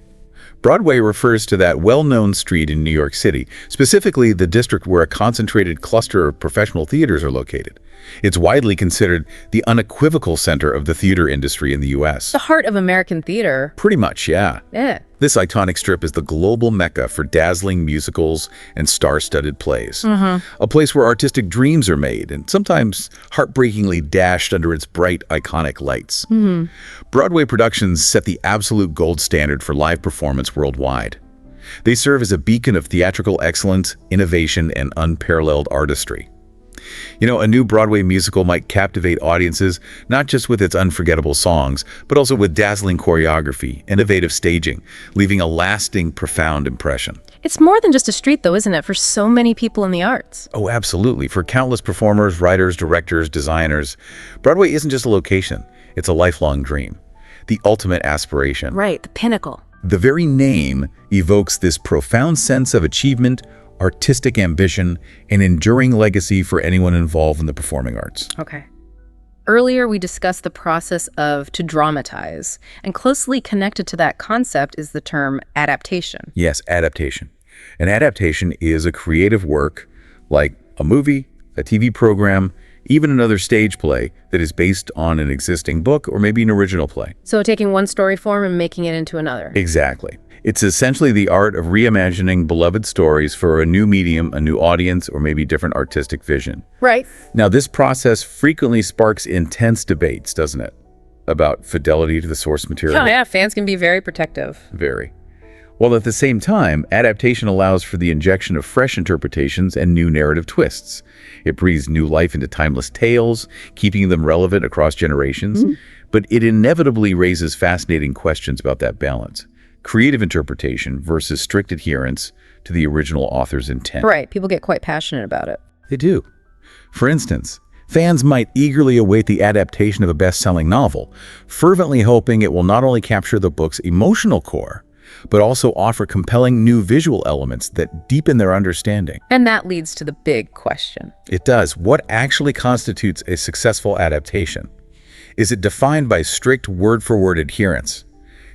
Broadway refers to that well-known street in New York City, specifically the district where a concentrated cluster of professional theaters are located. It's widely considered the unequivocal center of the theater industry in the U.S. The heart of American theater. Pretty much, yeah. Yeah. This iconic strip is the global mecca for dazzling musicals and star-studded plays. A place where artistic dreams are made and sometimes heartbreakingly dashed under its bright, iconic lights. Broadway productions set the absolute gold standard for live performance worldwide. They serve as a beacon of theatrical excellence, innovation, and unparalleled artistry. You know, a new Broadway musical might captivate audiences not just with its unforgettable songs, but also with dazzling choreography, innovative staging, leaving a lasting, profound impression. It's more than just a street, though, isn't it, for so many people in the arts? Oh, absolutely. For countless performers, writers, directors, designers, Broadway isn't just a location. It's a lifelong dream, the ultimate aspiration. Right, the pinnacle. The very name evokes this profound sense of achievement, artistic ambition, and enduring legacy for anyone involved in the performing arts. Okay. Earlier, we discussed the process of to dramatize, and closely connected to that concept is the term adaptation. Yes, adaptation. An adaptation is a creative work like a movie, a TV program, even another stage play that is based on an existing book or maybe an original play. So taking one story form and making it into another. Exactly. It's essentially the art of reimagining beloved stories for a new medium, a new audience, or maybe different artistic vision. Right. Now, this process frequently sparks intense debates, doesn't it? About fidelity to the source material. Oh, yeah, fans can be very protective. Very. While at the same time, adaptation allows for the injection of fresh interpretations and new narrative twists. It breathes new life into timeless tales, keeping them relevant across generations, but it inevitably raises fascinating questions about that balance. Creative interpretation versus strict adherence to the original author's intent. Right, people get quite passionate about it. They do. For instance, fans might eagerly await the adaptation of a best-selling novel, fervently hoping it will not only capture the book's emotional core, but also offer compelling new visual elements that deepen their understanding. And that leads to the big question. It does. What actually constitutes a successful adaptation? Is it defined by strict word-for-word adherence,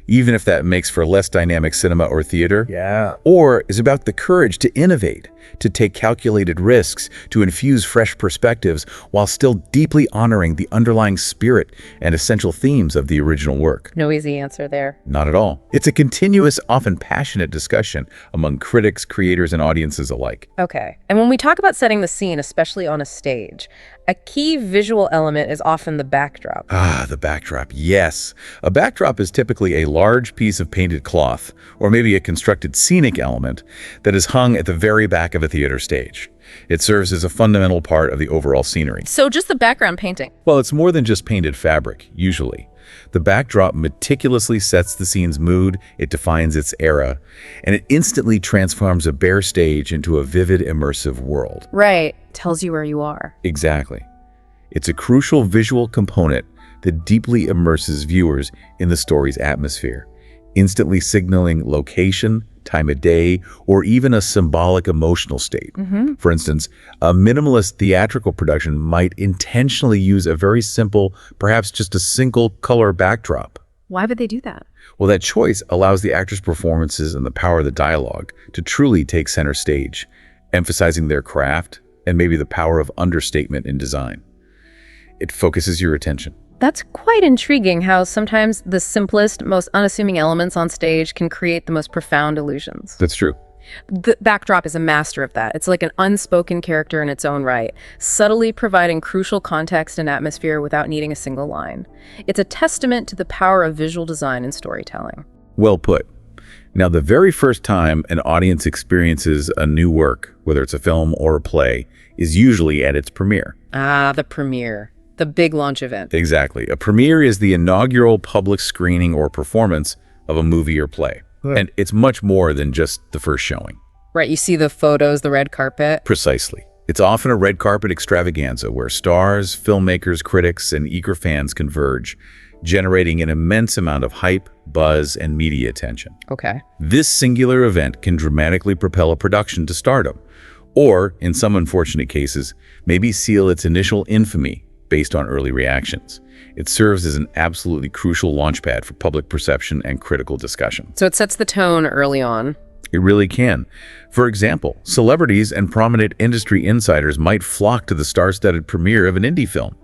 even if that makes for less dynamic cinema or theater? Yeah. Or is it about the courage to innovate, to take calculated risks, to infuse fresh perspectives, while still deeply honoring the underlying spirit and essential themes of the original work? No easy answer there. Not at all. It's a continuous, often passionate discussion among critics, creators, and audiences alike. Okay. And when we talk about setting the scene, especially on a stage, a key visual element is often the backdrop. Ah, the backdrop. Yes. A backdrop is typically a large piece of painted cloth, or maybe a constructed scenic element, that is hung at the very back of a theater stage. It serves as a fundamental part of the overall scenery. So just the background painting. Well, it's more than just painted fabric, usually. The backdrop meticulously sets the scene's mood, it defines its era, and it instantly transforms a bare stage into a vivid, immersive world. Right. Tells you where you are. Exactly. It's a crucial visual component that deeply immerses viewers in the story's atmosphere, instantly signaling location, time of day, or even a symbolic emotional state. For instance, a minimalist theatrical production might intentionally use a very simple, perhaps just a single color backdrop. Why would they do that? Well, that choice allows the actors' performances and the power of the dialogue to truly take center stage, emphasizing their craft and maybe the power of understatement in design. It focuses your attention. That's quite intriguing how sometimes the simplest, most unassuming elements on stage can create the most profound illusions. That's true. The backdrop is a master of that. It's like an unspoken character in its own right, subtly providing crucial context and atmosphere without needing a single line. It's a testament to the power of visual design and storytelling. Well put. Now, the very first time an audience experiences a new work, whether it's a film or a play, is usually at its premiere. Ah, the premiere. The big launch event. Exactly. A premiere is the inaugural public screening or performance of a movie or play. And it's much more than just the first showing. Right, you see the photos, the red carpet. Precisely. It's often a red carpet extravaganza where stars, filmmakers, critics, and eager fans converge, generating an immense amount of hype, buzz, and media attention. Okay. This singular event can dramatically propel a production to stardom, or, in some unfortunate cases, maybe seal its initial infamy based on early reactions. It serves as an absolutely crucial launchpad for public perception and critical discussion. So it sets the tone early on. It really can. For example, celebrities and prominent industry insiders might flock to the star-studded premiere of an indie film.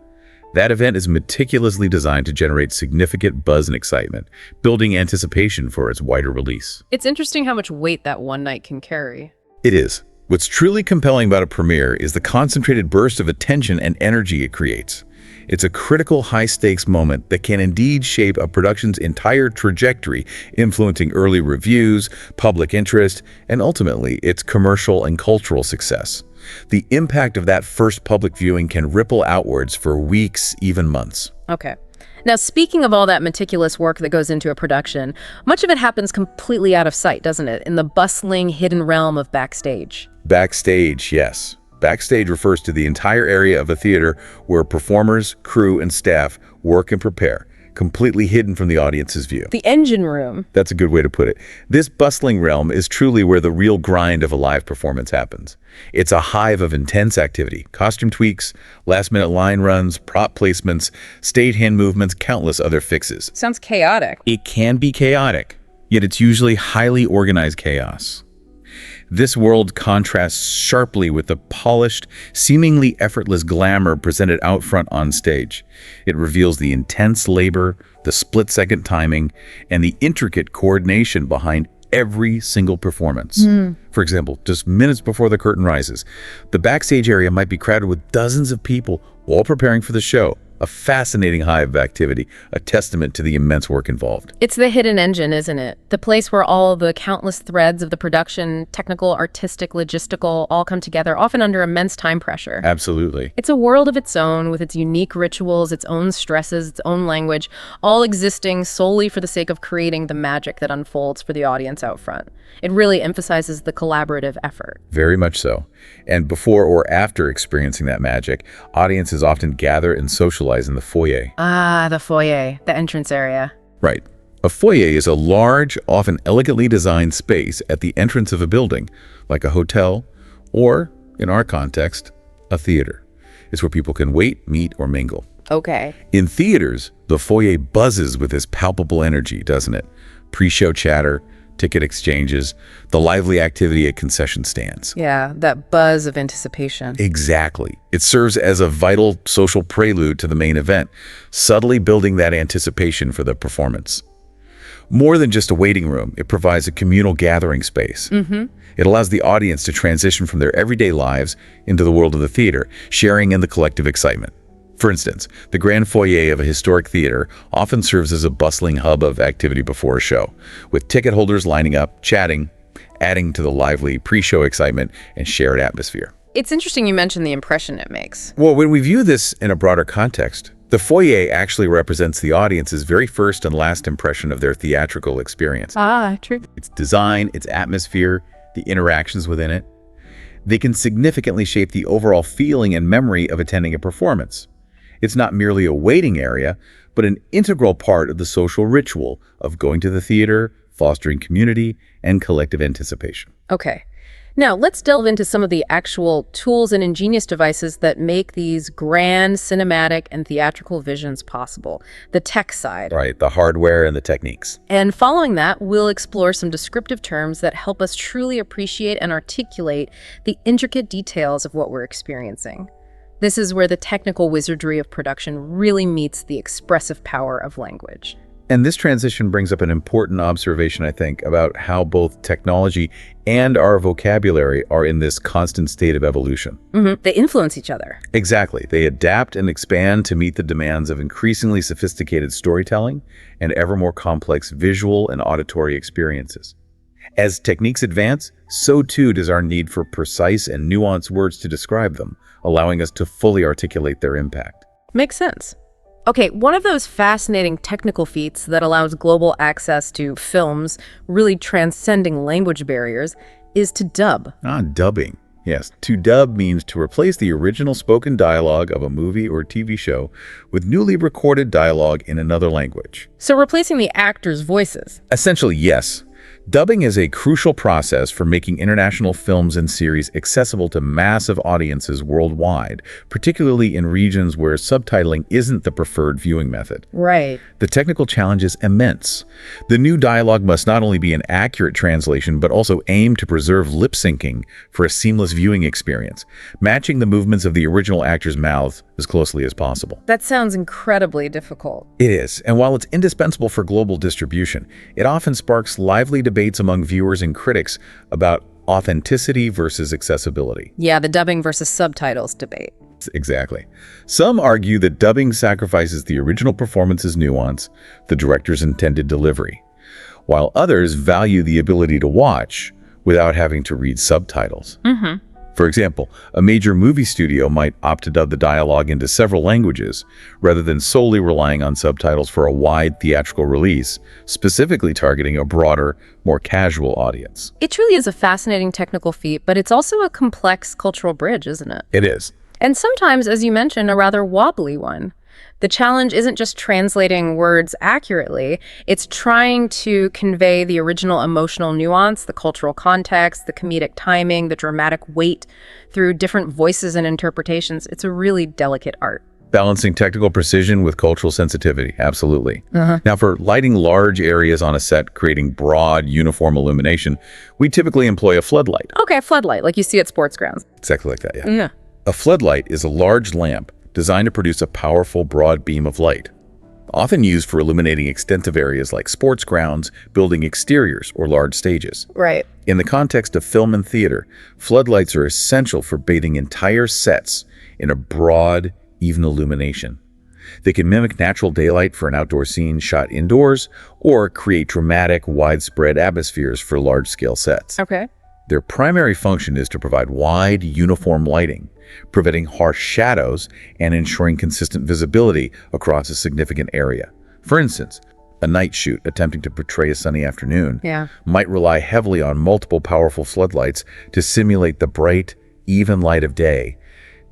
That event is meticulously designed to generate significant buzz and excitement, building anticipation for its wider release. It's interesting how much weight that one night can carry. It is. What's truly compelling about a premiere is the concentrated burst of attention and energy it creates. It's a critical high-stakes moment that can indeed shape a production's entire trajectory, influencing early reviews, public interest, and ultimately its commercial and cultural success. The impact of that first public viewing can ripple outwards for weeks, even months. Okay. Now, speaking of all that meticulous work that goes into a production, much of it happens completely out of sight, doesn't it? In the bustling, hidden realm of backstage. Backstage, yes. Backstage refers to the entire area of a theater where performers, crew, and staff work and prepare, completely hidden from the audience's view. The engine room. That's a good way to put it. This bustling realm is truly where the real grind of a live performance happens. It's a hive of intense activity, costume tweaks, last-minute line runs, prop placements, stagehand movements, countless other fixes. Sounds chaotic. It can be chaotic, yet it's usually highly organized chaos. This world contrasts sharply with the polished, seemingly effortless glamour presented out front on stage. It reveals the intense labor, the split-second timing, and the intricate coordination behind every single performance. For example, just minutes before the curtain rises, the backstage area might be crowded with dozens of people while preparing for the show. A fascinating hive of activity, a testament to the immense work involved. It's the hidden engine, isn't it? The place where all the countless threads of the production, technical, artistic, logistical, all come together, often under immense time pressure. Absolutely. It's a world of its own, with its unique rituals, its own stresses, its own language, all existing solely for the sake of creating the magic that unfolds for the audience out front. It really emphasizes the collaborative effort. Very much so. And before or after experiencing that magic, audiences often gather and socialize in the foyer. Ah, the foyer, the entrance area. Right. A foyer is a large, often elegantly designed space at the entrance of a building, like a hotel, or, in our context, a theater. It's where people can wait, meet, or mingle. Okay. In theaters, the foyer buzzes with this palpable energy, doesn't it? Pre-show chatter, ticket exchanges, the lively activity at concession stands. Yeah, that buzz of anticipation. Exactly. It serves as a vital social prelude to the main event, subtly building that anticipation for the performance. More than just a waiting room, it provides a communal gathering space. It allows the audience to transition from their everyday lives into the world of the theater, sharing in the collective excitement. For instance, the grand foyer of a historic theater often serves as a bustling hub of activity before a show, with ticket holders lining up, chatting, adding to the lively pre-show excitement and shared atmosphere. It's interesting you mentioned the impression it makes. Well, when we view this in a broader context, the foyer actually represents the audience's very first and last impression of their theatrical experience. Ah, true. Its design, its atmosphere, the interactions within it. They can significantly shape the overall feeling and memory of attending a performance. It's not merely a waiting area, but an integral part of the social ritual of going to the theater, fostering community, and collective anticipation. Okay. Now, let's delve into some of the actual tools and ingenious devices that make these grand cinematic and theatrical visions possible. The tech side. Right, the hardware and the techniques. And following that, we'll explore some descriptive terms that help us truly appreciate and articulate the intricate details of what we're experiencing. This is where the technical wizardry of production really meets the expressive power of language. And this transition brings up an important observation, I think, about how both technology and our vocabulary are in this constant state of evolution. They influence each other. Exactly. They adapt and expand to meet the demands of increasingly sophisticated storytelling and ever more complex visual and auditory experiences. As techniques advance, so too does our need for precise and nuanced words to describe them, allowing us to fully articulate their impact. Makes sense. Okay, one of those fascinating technical feats that allows global access to films, really transcending language barriers, is to dub. Dubbing. Yes, to dub means to replace the original spoken dialogue of a movie or TV show with newly recorded dialogue in another language. So replacing the actors' voices. Essentially, yes. Dubbing is a crucial process for making international films and series accessible to massive audiences worldwide, particularly in regions where subtitling isn't the preferred viewing method. Right. The technical challenge is immense. The new dialogue must not only be an accurate translation, but also aim to preserve lip syncing for a seamless viewing experience, matching the movements of the original actor's mouth as closely as possible. That sounds incredibly difficult. It is, and while it's indispensable for global distribution, it often sparks lively debates among viewers and critics about authenticity versus accessibility. Yeah, the dubbing versus subtitles debate. Exactly. Some argue that dubbing sacrifices the original performance's nuance, the director's intended delivery, while others value the ability to watch without having to read subtitles. For example, a major movie studio might opt to dub the dialogue into several languages, rather than solely relying on subtitles for a wide theatrical release, specifically targeting a broader, more casual audience. It truly is a fascinating technical feat, but it's also a complex cultural bridge, isn't it? It is. And sometimes, as you mentioned, a rather wobbly one. The challenge isn't just translating words accurately, it's trying to convey the original emotional nuance, the cultural context, the comedic timing, the dramatic weight through different voices and interpretations. It's a really delicate art. Balancing technical precision with cultural sensitivity, absolutely. Now, for lighting large areas on a set, creating broad, uniform illumination, we typically employ a floodlight. Okay, a floodlight, like you see at sports grounds. Exactly like that, yeah. Yeah. A floodlight is a large lamp designed to produce a powerful, broad beam of light, often used for illuminating extensive areas like sports grounds, building exteriors, or large stages. Right. In the context of film and theater, floodlights are essential for bathing entire sets in a broad, even illumination. They can mimic natural daylight for an outdoor scene shot indoors, or create dramatic, widespread atmospheres for large-scale sets. Okay. Their primary function is to provide wide, uniform lighting, preventing harsh shadows and ensuring consistent visibility across a significant area. For instance, a night shoot attempting to portray a sunny afternoon might rely heavily on multiple powerful floodlights to simulate the bright, even light of day,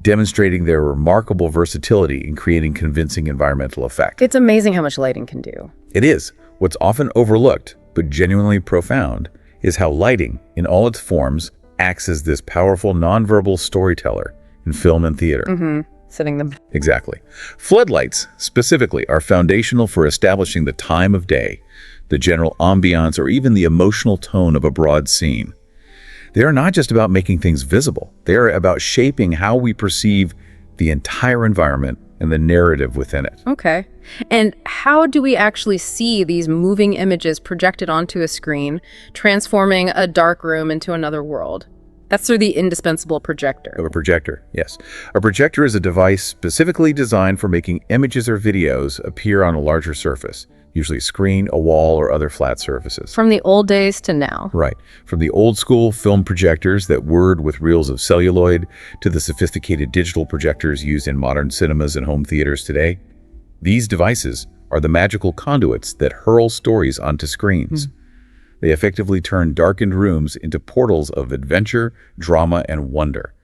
demonstrating their remarkable versatility in creating convincing environmental effect. It's amazing how much lighting can do. It is. What's often overlooked, but genuinely profound, is how lighting, in all its forms, acts as this powerful nonverbal storyteller in film and theater. Setting them. Exactly. Floodlights, specifically, are foundational for establishing the time of day, the general ambiance, or even the emotional tone of a broad scene. They are not just about making things visible. They are about shaping how we perceive the entire environment and the narrative within it. Okay. And how do we actually see these moving images projected onto a screen, transforming a dark room into another world? That's through the indispensable projector. A projector, yes. A projector is a device specifically designed for making images or videos appear on a larger surface, usually a screen, a wall, or other flat surfaces. From the old days to now. Right. From the old school film projectors that whirred with reels of celluloid to the sophisticated digital projectors used in modern cinemas and home theaters today, these devices are the magical conduits that hurl stories onto screens. They effectively turn darkened rooms into portals of adventure, drama, and wonder,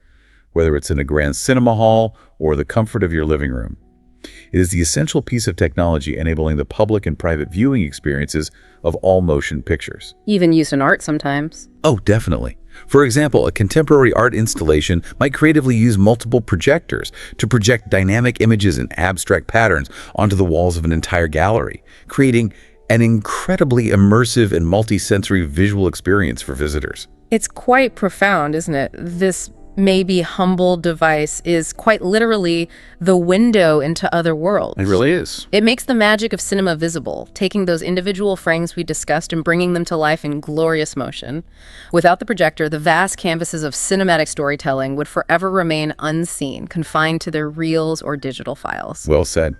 whether it's in a grand cinema hall or the comfort of your living room. It is the essential piece of technology enabling the public and private viewing experiences of all motion pictures. Even used in art sometimes. Oh, definitely. For example, a contemporary art installation might creatively use multiple projectors to project dynamic images and abstract patterns onto the walls of an entire gallery, creating an incredibly immersive and multi-sensory visual experience for visitors. It's quite profound, isn't it? This maybe humble device is quite literally the window into other worlds. It really is. It makes the magic of cinema visible, taking those individual frames we discussed and bringing them to life in glorious motion. Without the projector, the vast canvases of cinematic storytelling would forever remain unseen, confined to their reels or digital files. Well said.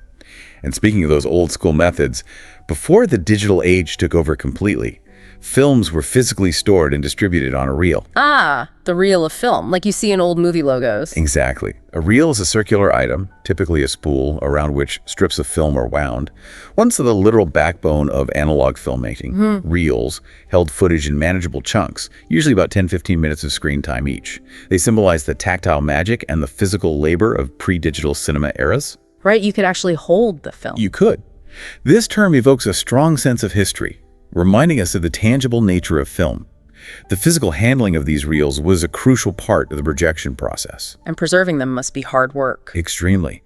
And speaking of those old school methods, before the digital age took over completely, films were physically stored and distributed on a reel. Ah, the reel of film, like you see in old movie logos. Exactly. A reel is a circular item, typically a spool around which strips of film are wound. Once the literal backbone of analog filmmaking, reels held footage in manageable chunks, usually about 10-15 minutes of screen time each. They symbolize the tactile magic and the physical labor of pre-digital cinema eras. Right, you could actually hold the film. You could. This term evokes a strong sense of history, reminding us of the tangible nature of film. The physical handling of these reels was a crucial part of the projection process. And preserving them must be hard work. Extremely.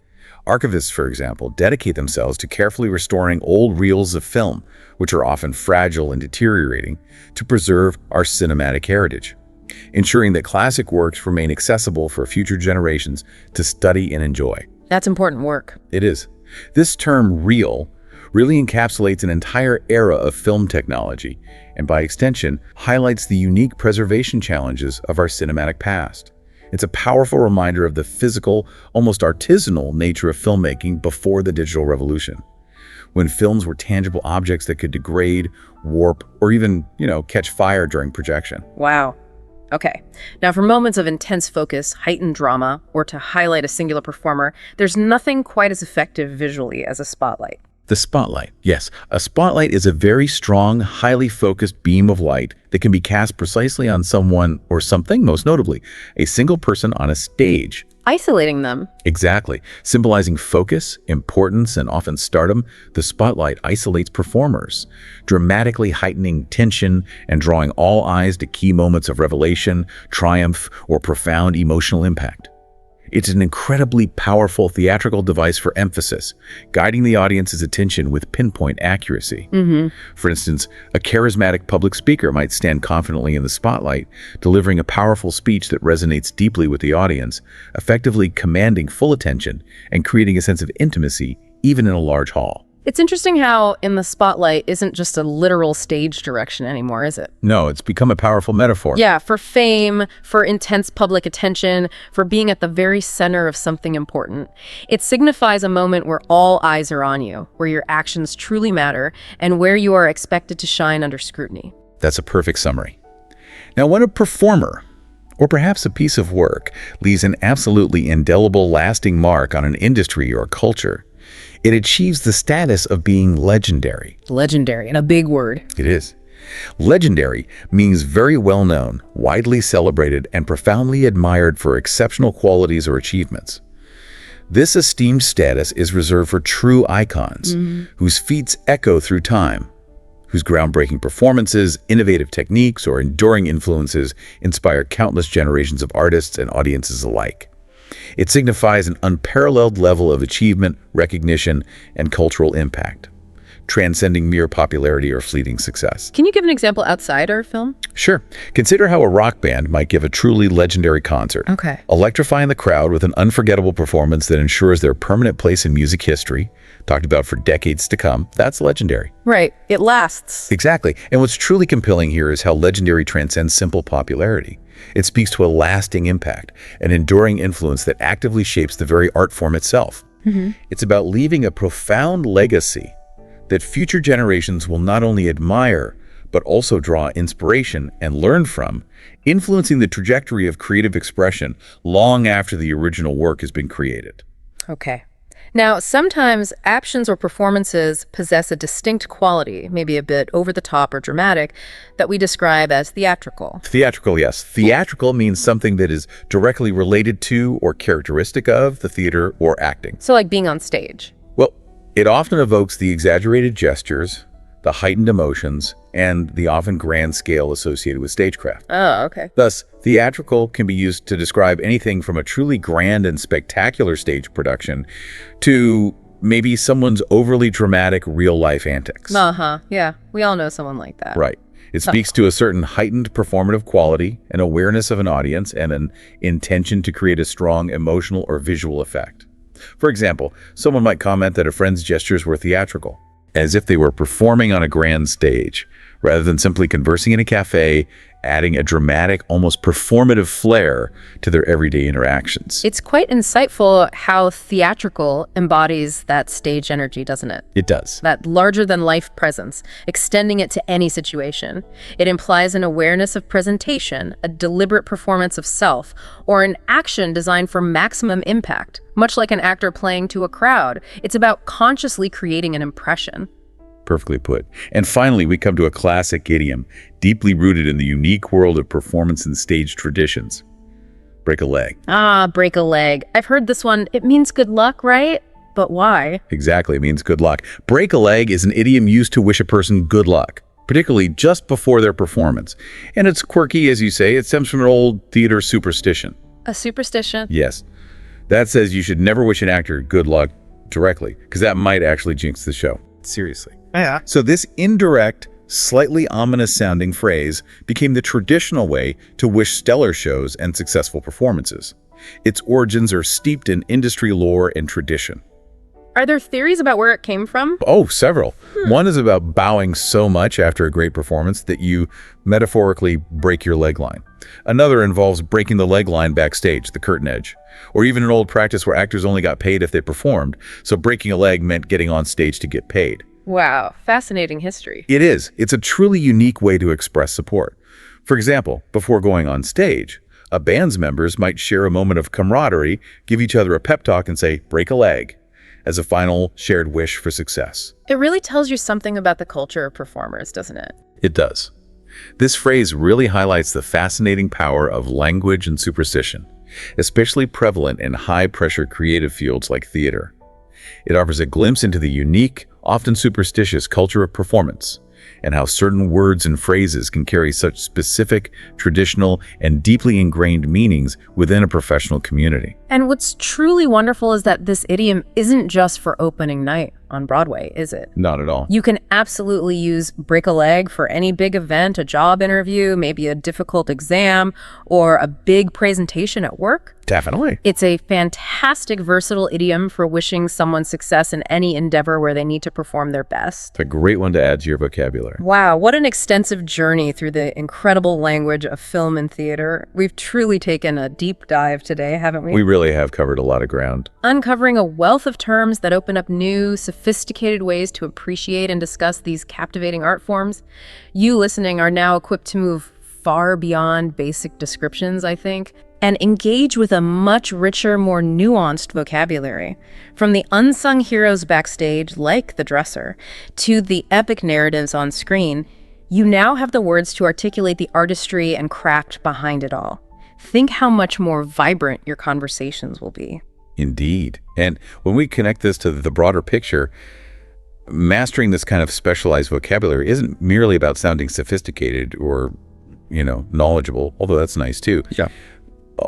Archivists, for example, dedicate themselves to carefully restoring old reels of film, which are often fragile and deteriorating, to preserve our cinematic heritage, ensuring that classic works remain accessible for future generations to study and enjoy. That's important work. It is. This term, reel, really encapsulates an entire era of film technology, and by extension, highlights the unique preservation challenges of our cinematic past. It's a powerful reminder of the physical, almost artisanal nature of filmmaking before the digital revolution, when films were tangible objects that could degrade, warp, or even, catch fire during projection. Wow. Okay. Now, for moments of intense focus, heightened drama, or to highlight a singular performer, there's nothing quite as effective visually as a spotlight. The spotlight. Yes, a spotlight is a very strong, highly focused beam of light that can be cast precisely on someone or something, most notably, a single person on a stage. Isolating them. Exactly. Symbolizing focus, importance, and often stardom, the spotlight isolates performers, dramatically heightening tension and drawing all eyes to key moments of revelation, triumph, or profound emotional impact. It's an incredibly powerful theatrical device for emphasis, guiding the audience's attention with pinpoint accuracy. For instance, a charismatic public speaker might stand confidently in the spotlight, delivering a powerful speech that resonates deeply with the audience, effectively commanding full attention and creating a sense of intimacy even in a large hall. It's interesting how in the spotlight isn't just a literal stage direction anymore, is it? No, it's become a powerful metaphor. Yeah, for fame, for intense public attention, for being at the very center of something important. It signifies a moment where all eyes are on you, where your actions truly matter, and where you are expected to shine under scrutiny. That's a perfect summary. Now, when a performer, or perhaps a piece of work, leaves an absolutely indelible, lasting mark on an industry or culture, it achieves the status of being legendary. Legendary, and a big word. It is. Legendary means very well known, widely celebrated, and profoundly admired for exceptional qualities or achievements. This esteemed status is reserved for true icons, whose feats echo through time, whose groundbreaking performances, innovative techniques, or enduring influences inspire countless generations of artists and audiences alike. It signifies an unparalleled level of achievement, recognition, and cultural impact, transcending mere popularity or fleeting success. Can you give an example outside our film? Sure. Consider how a rock band might give a truly legendary concert, Okay. electrifying the crowd with an unforgettable performance that ensures their permanent place in music history, talked about for decades to come. That's legendary. Right. It lasts. Exactly. And what's truly compelling here is how legendary transcends simple popularity. It speaks to a lasting impact, an enduring influence that actively shapes the very art form itself. It's about leaving a profound legacy that future generations will not only admire, but also draw inspiration and learn from, influencing the trajectory of creative expression long after the original work has been created. Okay. Now, sometimes actions or performances possess a distinct quality, maybe a bit over the top or dramatic, that we describe as theatrical. Theatrical, yes. Theatrical means something that is directly related to or characteristic of the theater or acting. So like being on stage. Well, it often evokes the exaggerated gestures, the heightened emotions, and the often grand scale associated with stagecraft. Oh, okay. Thus, theatrical can be used to describe anything from a truly grand and spectacular stage production to maybe someone's overly dramatic real-life antics. Uh-huh. Yeah. We all know someone like that. Right. It speaks to a certain heightened performative quality, an awareness of an audience, and an intention to create a strong emotional or visual effect. For example, someone might comment that a friend's gestures were theatrical, as if they were performing on a grand stage, rather than simply conversing in a cafe, adding a dramatic, almost performative flair to their everyday interactions. It's quite insightful how theatrical embodies that stage energy, doesn't it? It does. That larger-than-life presence, extending it to any situation. It implies an awareness of presentation, a deliberate performance of self, or an action designed for maximum impact. Much like an actor playing to a crowd, it's about consciously creating an impression. Perfectly put. And finally, we come to a classic idiom, deeply rooted in the unique world of performance and stage traditions. Break a leg. Ah, break a leg. I've heard this one. It means good luck, right? But why? Exactly, it means good luck. Break a leg is an idiom used to wish a person good luck, particularly just before their performance. And it's quirky, as you say. It stems from an old theater superstition. A superstition? Yes. That says you should never wish an actor good luck directly, because that might actually jinx the show. Seriously. Yeah. So this indirect, slightly ominous-sounding phrase became the traditional way to wish stellar shows and successful performances. Its origins are steeped in industry lore and tradition. Are there theories about where it came from? Oh, several. One is about bowing so much after a great performance that you metaphorically break your leg line. Another involves breaking the leg line backstage, the curtain edge. Or even an old practice where actors only got paid if they performed, so breaking a leg meant getting on stage to get paid. Wow, fascinating history. It is. It's a truly unique way to express support. For example, before going on stage, a band's members might share a moment of camaraderie, give each other a pep talk and say, break a leg, as a final shared wish for success. It really tells you something about the culture of performers, doesn't it? It does. This phrase really highlights the fascinating power of language and superstition, especially prevalent in high-pressure creative fields like theater. It offers a glimpse into the unique, often superstitious culture of performance, and how certain words and phrases can carry such specific, traditional, and deeply ingrained meanings within a professional community. And what's truly wonderful is that this idiom isn't just for opening night on Broadway, is it? Not at all. You can absolutely use break a leg for any big event, a job interview, maybe a difficult exam, or a big presentation at work. Definitely. It's a fantastic, versatile idiom for wishing someone success in any endeavor where they need to perform their best. It's a great one to add to your vocabulary. Wow, what an extensive journey through the incredible language of film and theater. We've truly taken a deep dive today, haven't we? We really have covered a lot of ground. Uncovering a wealth of terms that open up new, sophisticated ways to appreciate and discuss these captivating art forms. You listening are now equipped to move far beyond basic descriptions, I think, and engage with a much richer, more nuanced vocabulary. From the unsung heroes backstage, like the dresser, to the epic narratives on screen, you now have the words to articulate the artistry and craft behind it all. Think how much more vibrant your conversations will be. Indeed. And when we connect this to the broader picture, mastering this kind of specialized vocabulary isn't merely about sounding sophisticated or, knowledgeable, although that's nice too. Yeah.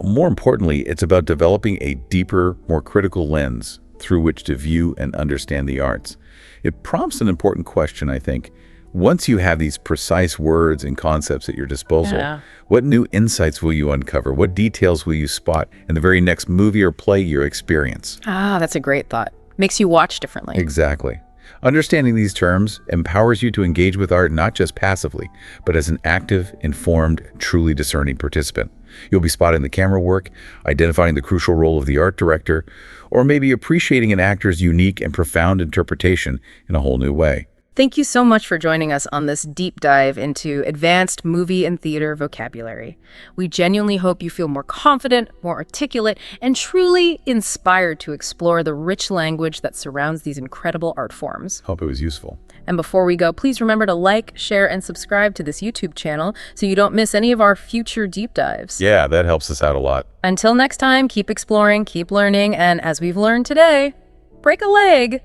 More importantly, it's about developing a deeper, more critical lens through which to view and understand the arts. It prompts an important question, I think. Once you have these precise words and concepts at your disposal, what new insights will you uncover? What details will you spot in the very next movie or play you experience? That's a great thought. Makes you watch differently. Exactly. Understanding these terms empowers you to engage with art not just passively, but as an active, informed, truly discerning participant. You'll be spotting the camera work, identifying the crucial role of the art director, or maybe appreciating an actor's unique and profound interpretation in a whole new way. Thank you so much for joining us on this deep dive into advanced movie and theater vocabulary. We genuinely hope you feel more confident, more articulate, and truly inspired to explore the rich language that surrounds these incredible art forms. Hope it was useful. And before we go, please remember to like, share, and subscribe to this YouTube channel so you don't miss any of our future deep dives. Yeah, that helps us out a lot. Until next time, keep exploring, keep learning, and as we've learned today, break a leg.